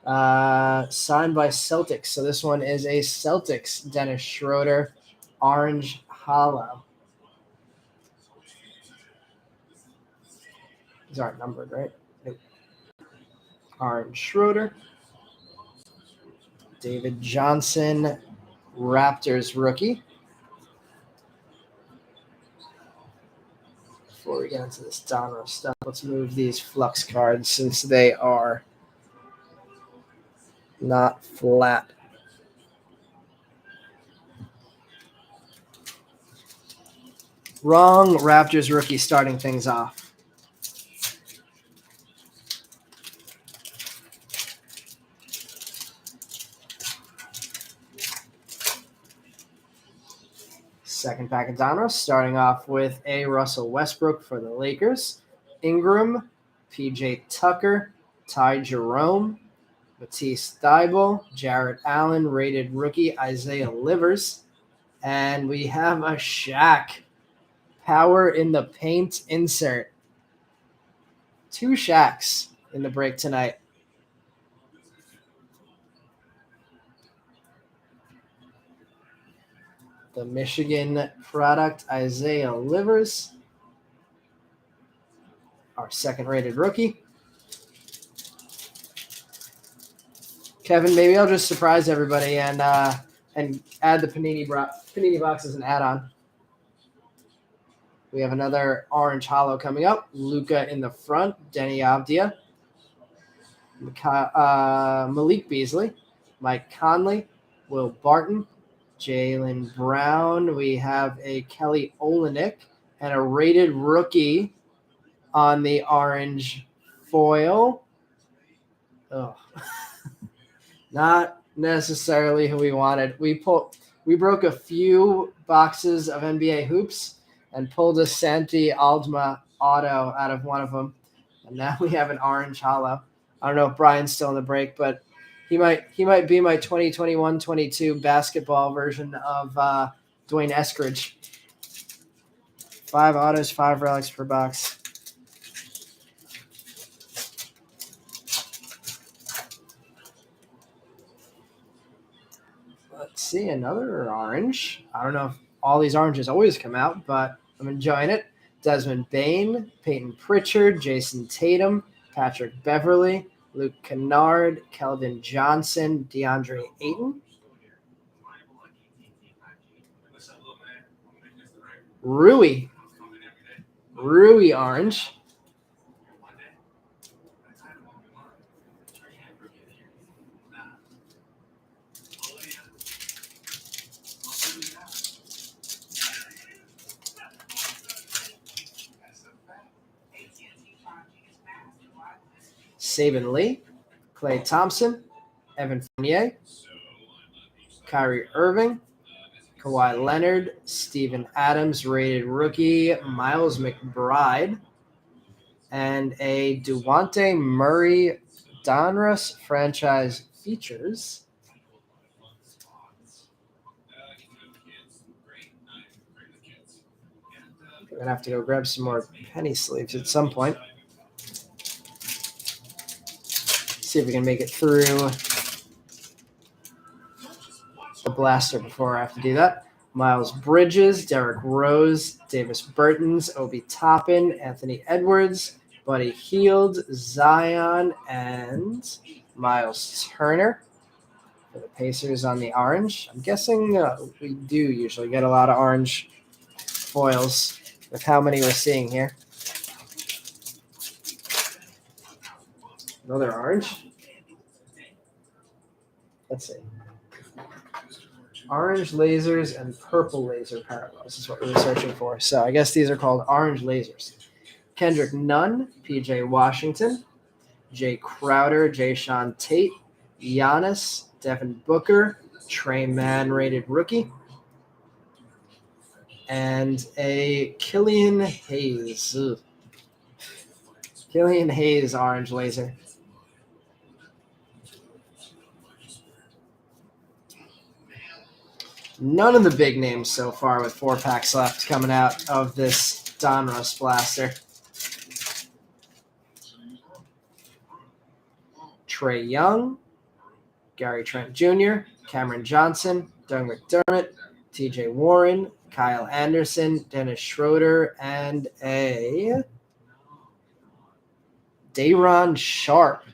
A: signed by Celtics. So this one is a Celtics Dennis Schroeder, orange hollow. These aren't numbered, right? Nope. Orange Schroeder. David Johnson, Raptors rookie. Before we get into this Donruss stuff, let's move these flux cards since they are not flat. Wrong Raptors rookie starting things off. Second pack of Donruss, starting off with a Russell Westbrook for the Lakers, Ingram, PJ Tucker, Ty Jerome, Matisse Thybulle, Jarrett Allen, rated rookie, Isaiah Livers, and we have a Shaq Power in the Paint insert. 2 Shaqs in the break tonight. The Michigan product, Isaiah Livers, our second-rated rookie. Kevin, maybe I'll just surprise everybody and add the Panini box as an add-on. We have another orange hollow coming up. Luka in the front, Denny Avdia, Malik Beasley, Mike Conley, Will Barton, Jaylen Brown. We have a Kelly Olynyk and a rated rookie on the orange foil. Oh, not necessarily who we wanted. We broke a few boxes of NBA hoops and pulled a Santi Aldama auto out of one of them, and now we have an orange hollow. I don't know if Brian's still in the break, but he might be my 2021-22 basketball version of Dwayne Eskridge. 5 autos, 5 relics per box. Let's see, another orange. I don't know if all these oranges always come out, but I'm enjoying it. Desmond Bane, Peyton Pritchard, Jason Tatum, Patrick Beverly, Luke Kennard, Keldon Johnson, DeAndre Ayton. Rui orange. Saban Lee, Klay Thompson, Evan Fournier, Kyrie Irving, Kawhi Leonard, Steven Adams, rated rookie, Miles McBride, and a Duante Murray Donruss franchise features. I'm going to have to go grab some more penny sleeves at some point. See if we can make it through the blaster before I have to do that. Miles Bridges, Derrick Rose, Davis Bertans, Obi Toppin, Anthony Edwards, Buddy Hield, Zion, and Miles Turner for the Pacers on the orange. I'm guessing we do usually get a lot of orange foils with how many we're seeing here. Another orange? Let's see. Orange lasers and purple laser parallels is what we were searching for. So I guess these are called orange lasers. Kendrick Nunn, PJ Washington, Jay Crowder, Jay Sean Tate, Giannis, Devin Booker, Trey Mann rated rookie, and a Killian Hayes. Ugh. Killian Hayes orange laser. None of the big names so far with 4 packs left coming out of this Donruss blaster. Trey Young, Gary Trent Jr., Cameron Johnson, Doug McDermott, TJ Warren, Kyle Anderson, Dennis Schroeder, and a Day'Ron Sharp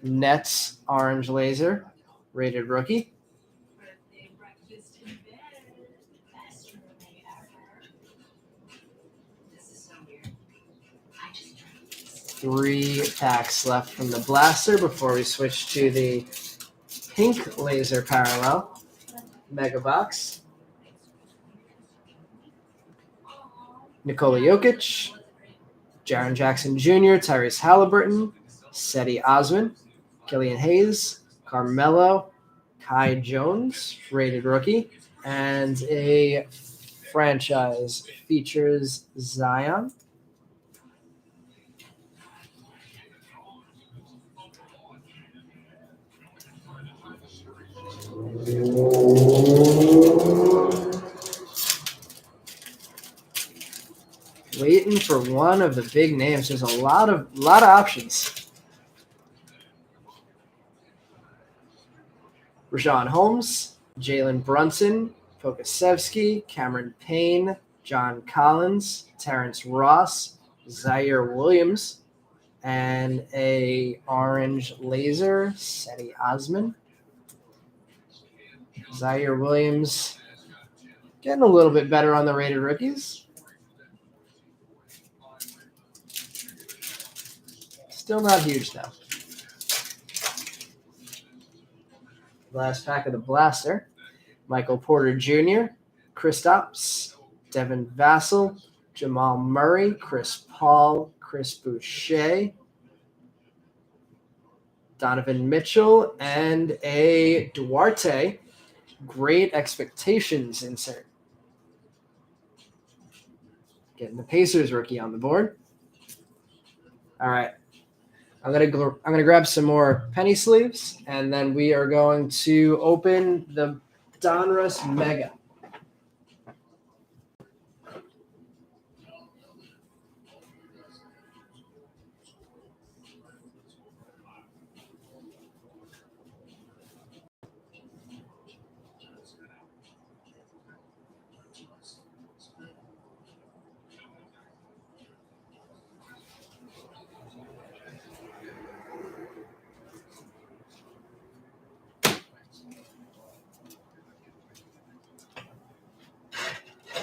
A: Nets orange laser rated rookie. Three packs left from the blaster before we switch to the pink laser parallel mega box. Nikola Jokic, Jaren Jackson Jr., Tyrese Halliburton, Seti Osman, Killian Hayes, Carmelo, Kai Jones, rated rookie, and a franchise features Zion. Waiting for one of the big names. There's a lot of options. Rajon Holmes, Jalen Brunson, Pokusevski, Cameron Payne, John Collins, Terrence Ross, Zaire Williams, and a orange laser, Seti Osman. Zaire Williams getting a little bit better on the rated rookies. Still not huge though. Last pack of the blaster. Michael Porter Jr., Kristaps, Devin Vassell, Jamal Murray, Chris Paul, Chris Boucher, Donovan Mitchell, and a Duarte Great Expectations insert. Getting the Pacers rookie on the board. All right. I'm gonna grab some more penny sleeves, and then we are going to open the Donruss Mega.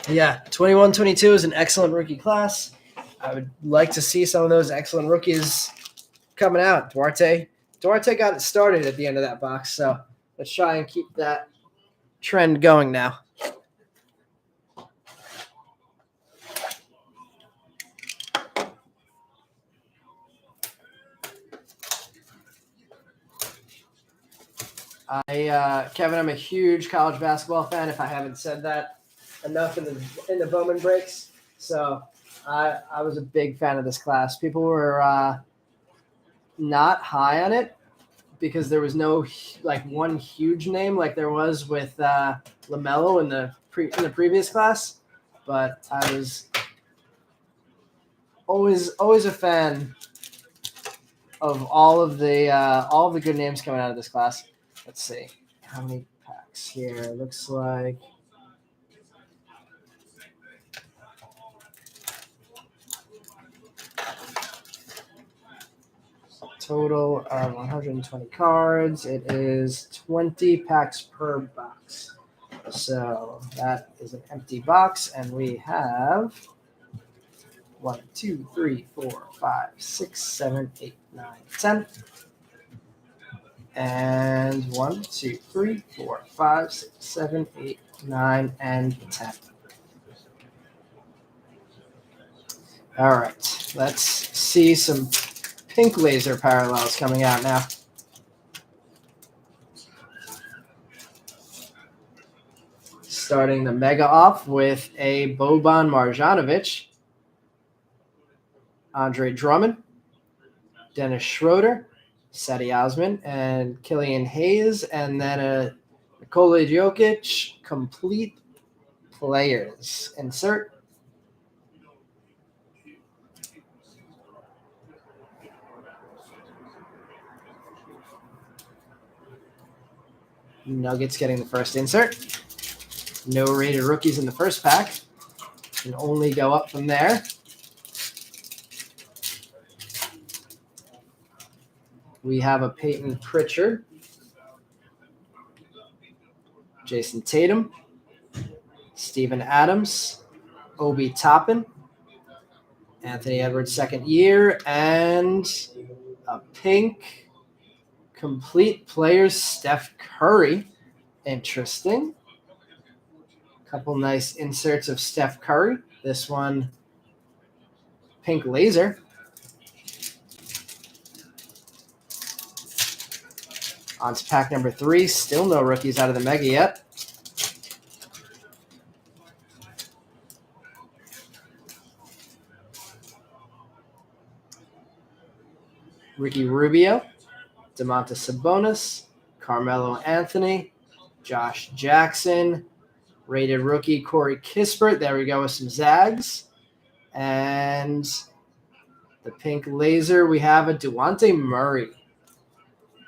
A: Yeah, 21-22 is an excellent rookie class. I would like to see some of those excellent rookies coming out. Duarte got it started at the end of that box, so let's try and keep that trend going now. Kevin, I'm a huge college basketball fan. If I haven't said that enough in the Bowman breaks, so I was a big fan of this class. People were not high on it because there was no one huge name like there was with LaMelo in the previous class, but I was always a fan of all of the good names coming out of this class. Let's see how many packs here. It looks like total of 120 cards. It is 20 packs per box. So that is an empty box, and we have 1, 2, 3, 4, 5, 6, 7, 8, 9, 10. And 1, 2, 3, 4, 5, 6, 7, 8, 9, and 10. All right, let's see some pink laser parallels coming out now. Starting the mega off with a Boban Marjanovic, Andre Drummond, Dennis Schroeder, Seti Osman, and Killian Hayes, and then a Nikola Jokic complete players. Insert. Nuggets getting the first insert. No rated rookies in the first pack. Can only go up from there. We have a Peyton Pritchard, Jason Tatum, Steven Adams, Obi Toppin, Anthony Edwards second year, and a pink complete players Steph Curry. Interesting. Couple nice inserts of Steph Curry. This one, pink laser. On to pack number 3. Still no rookies out of the mega yet. Ricky Rubio, Domantas Sabonis, Carmelo Anthony, Josh Jackson, rated rookie Corey Kispert. There we go with some Zags. And the pink laser, we have a Dejounte Murray.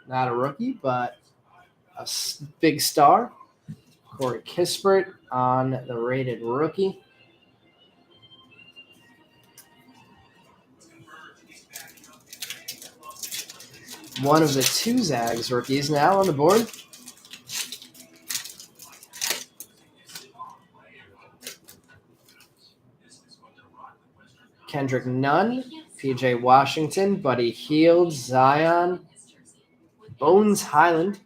A: Not a rookie, but a big star. Corey Kispert on the rated rookie. One of the 2 Zags rookies now on the board. Kendrick Nunn, PJ Washington, Buddy Hield, Zion, Bones Highland,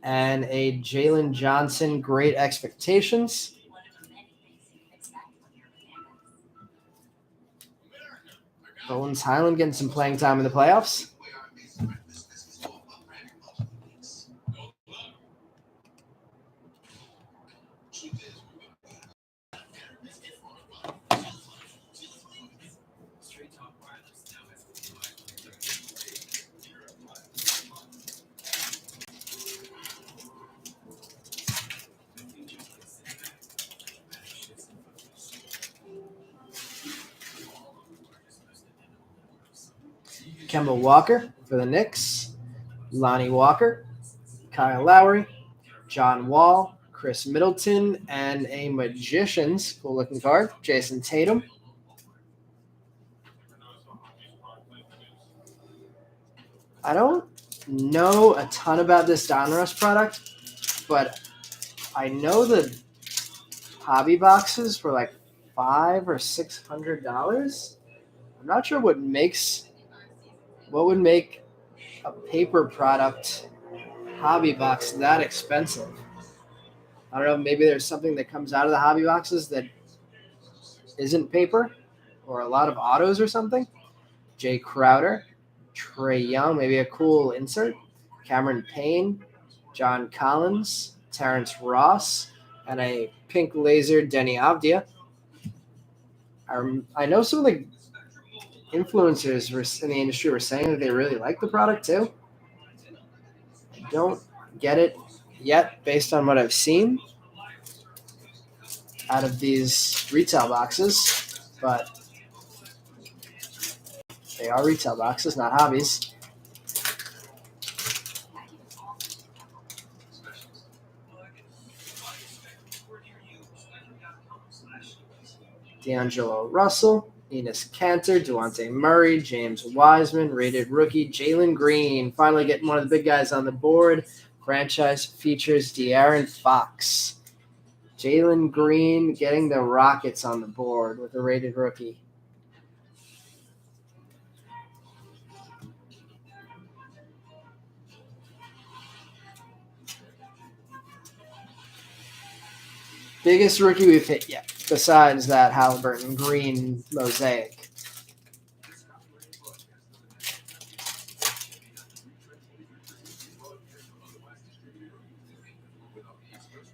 A: and a Jalen Johnson, Great Expectations. Bones Highland getting some playing time in the playoffs. Kemba Walker for the Knicks, Lonnie Walker, Kyle Lowry, John Wall, Chris Middleton, and a Magicians, cool-looking card, Jason Tatum. I don't know a ton about this Donruss product, but I know the hobby boxes were like $500 or $600. I'm not sure what would make a paper product hobby box that expensive. I don't know, maybe there's something that comes out of the hobby boxes that isn't paper or a lot of autos or something. Jay Crowder, Trae Young, maybe a cool insert. Cameron Payne, John Collins, Terrence Ross, and a pink laser Denny Avdia. I know some of the influencers in the industry were saying that they really like the product too. I don't get it yet based on what I've seen out of these retail boxes, but they are retail boxes, not hobbies. D'Angelo Russell, Enes Kanter, Dejounte Murray, James Wiseman, rated rookie Jalen Green. Finally getting one of the big guys on the board. Franchise features De'Aaron Fox. Jalen Green getting the Rockets on the board with a rated rookie. Biggest rookie we've hit yet, besides that Halliburton green mosaic.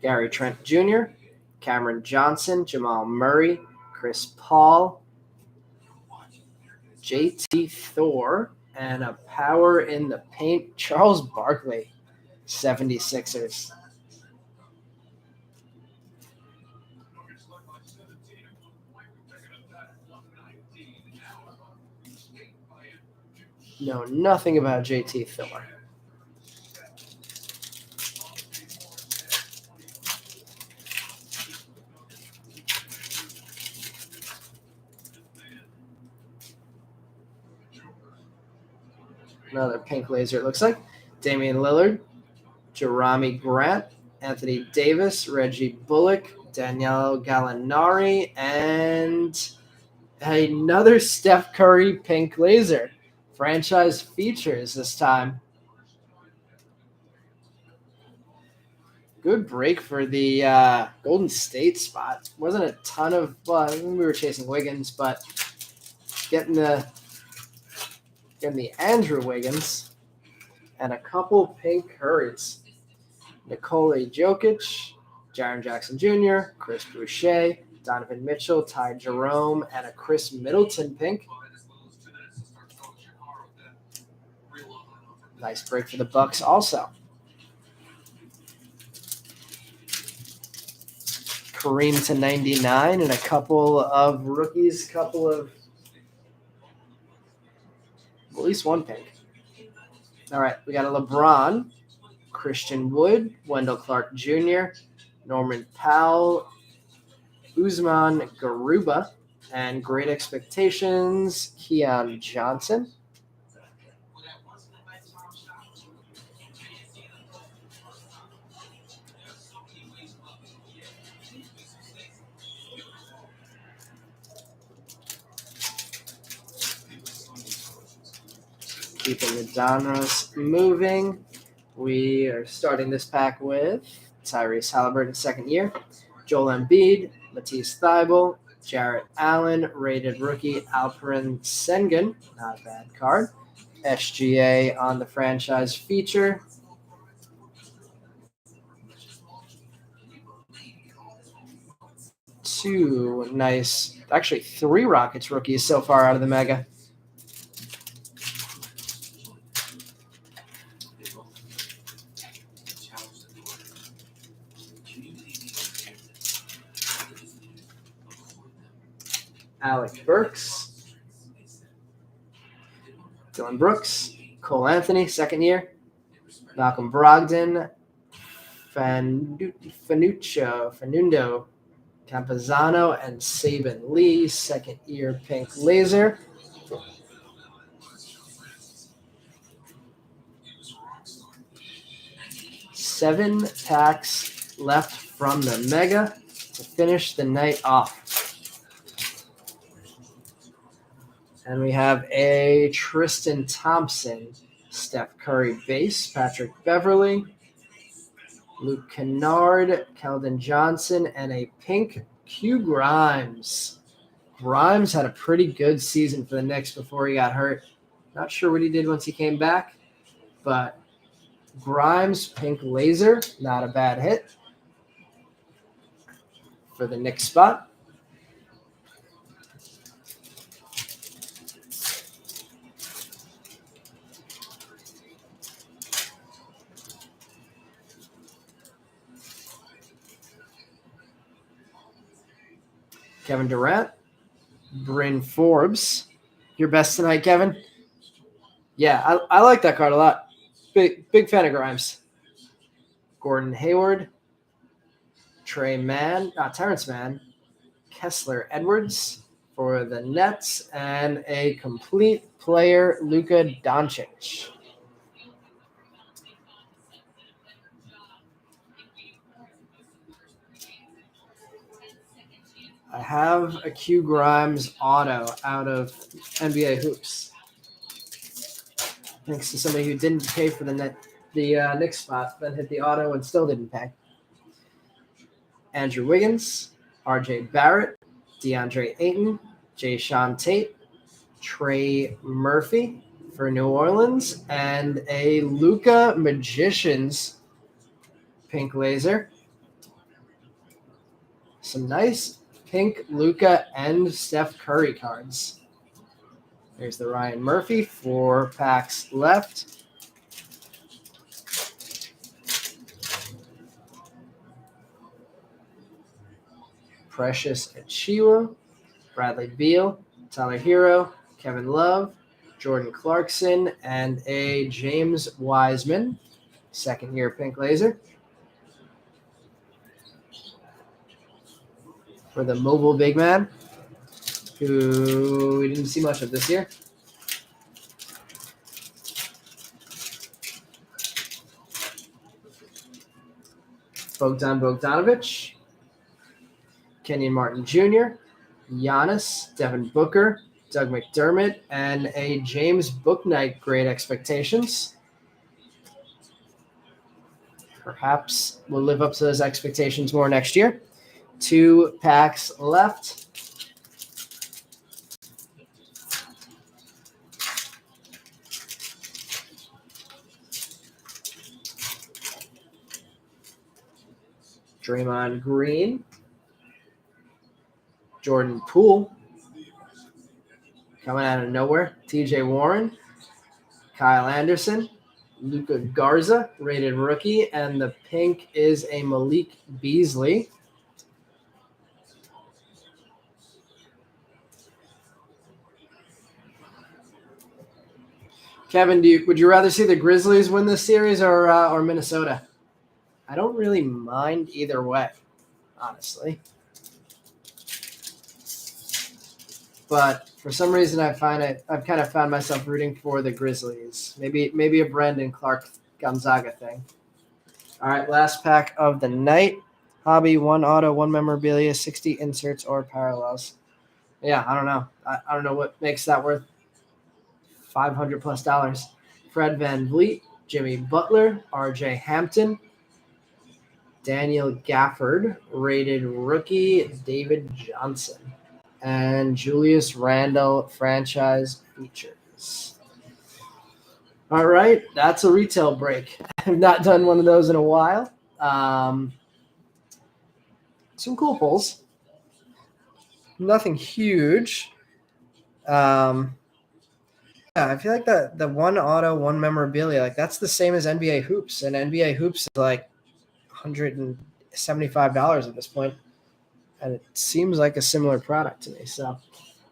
A: Gary Trent Jr., Cameron Johnson, Jamal Murray, Chris Paul, JT Thor, and a power in the paint, Charles Barkley, 76ers. Know nothing about JT Thor. Another pink laser, it looks like. Damian Lillard, Jerami Grant, Anthony Davis, Reggie Bullock, Danielle Gallinari, and another Steph Curry pink laser. Franchise features this time. Good break for the Golden State spot. Wasn't a ton of, well, I mean, we were chasing Wiggins, but getting the Andrew Wiggins and a couple pink Currys. Nikola Jokic, Jaren Jackson Jr., Chris Boucher, Donovan Mitchell, Ty Jerome, and a Chris Middleton pink. Nice break for the Bucks also. Kareem to 99 and a couple of rookies, at least one pink. All right, we got a LeBron, Christian Wood, Wendell Clark Jr., Norman Powell, Usman Garuba, and Great Expectations, Keon Johnson. Keeping the genres moving. We are starting this pack with Tyrese Halliburton, second year, Joel Embiid, Matisse Thybulle, Jarrett Allen, rated rookie Alperen Sengun, not a bad card, SGA on the franchise feature. Two nice, actually three Rockets rookies so far out of the Mega. Alec Burks, Dylan Brooks, Cole Anthony, second year, Malcolm Brogdon, Fanundo, Campazano, and Saban Lee, second year pink laser. Seven packs left from the Mega to finish the night off. And we have a Tristan Thompson, Steph Curry base, Patrick Beverly, Luke Kennard, Keldon Johnson, and a pink Q Grimes. Grimes had a pretty good season for the Knicks before he got hurt. Not sure what he did once he came back, but Grimes, pink laser, not a bad hit for the Knicks spot. Kevin Durant, Bryn Forbes. Your best tonight, Kevin? Yeah, I like that card a lot. Big fan of Grimes. Gordon Hayward, Terrence Mann, Kessler Edwards for the Nets, and a complete player, Luka Doncic. I have a Q Grimes auto out of NBA Hoops. Thanks to somebody who didn't pay for the Knicks spot, then hit the auto and still didn't pay. Andrew Wiggins, R.J. Barrett, DeAndre Ayton, Jayshawn Tate, Trey Murphy for New Orleans, and a Luka Magicians pink laser. Some nice pink Luka and Steph Curry cards. There's the Ryan Murphy, 4 packs left. Precious Achiuwa, Bradley Beal, Tyler Hero, Kevin Love, Jordan Clarkson, and a James Wiseman, second-year pink laser. For the mobile big man, who we didn't see much of this year. Bogdan Bogdanovic, Kenyon Martin Jr., Giannis, Devin Booker, Doug McDermott, and a James Bouknight Great Expectations. Perhaps we'll live up to those expectations more next year. 2 packs left. Draymond Green, Jordan Poole, coming out of nowhere, TJ Warren, Kyle Anderson, Luka Garza, rated rookie, and the pink is a Malik Beasley. Kevin, would you rather see the Grizzlies win this series or Minnesota? I don't really mind either way, honestly. But for some reason, I've kind of found myself rooting for the Grizzlies. Maybe a Brandon Clark Gonzaga thing. All right, last pack of the night. Hobby, 1 auto, 1 memorabilia, 60 inserts or parallels. Yeah, I don't know. I don't know what makes that worth $500+. Fred VanVleet, Jimmy Butler, R.J. Hampton, Daniel Gafford, rated rookie, David Johnson, and Julius Randle franchise features. All right, that's a retail break. I've not done one of those in a while. Some cool pulls. Nothing huge. Yeah, I feel like the 1 auto, 1 memorabilia, like that's the same as NBA Hoops, and NBA Hoops is like $175 at this point, and it seems like a similar product to me. So,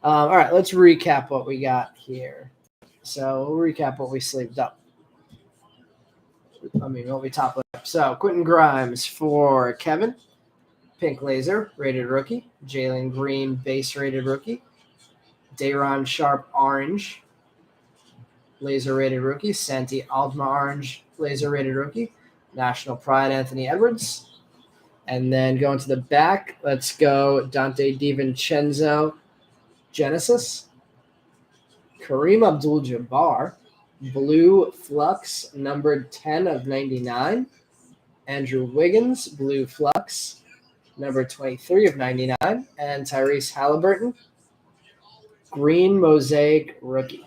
A: all right, let's recap what we got here. So we'll recap what we sleeved up. What we top up. So Quentin Grimes for Kevin, pink laser, rated rookie. Jalen Green, base rated rookie. Day'Ron Sharpe, orange, laser rated rookie. Santi Aldama, orange, laser rated rookie. National Pride, Anthony Edwards. And then going to the back, let's go Dante DiVincenzo, Genesis. Kareem Abdul-Jabbar, blue flux, numbered 10 of 99. Andrew Wiggins, blue flux, number 23 of 99. And Tyrese Halliburton, green mosaic rookie.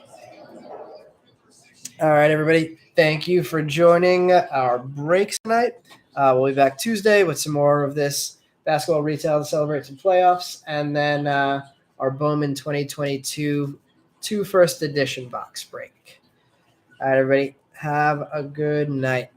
A: All right, everybody. Thank you for joining our breaks tonight. We'll be back Tuesday with some more of this basketball retail to celebrate some playoffs, and then our Bowman 2022 first edition box break. All right, everybody. Have a good night.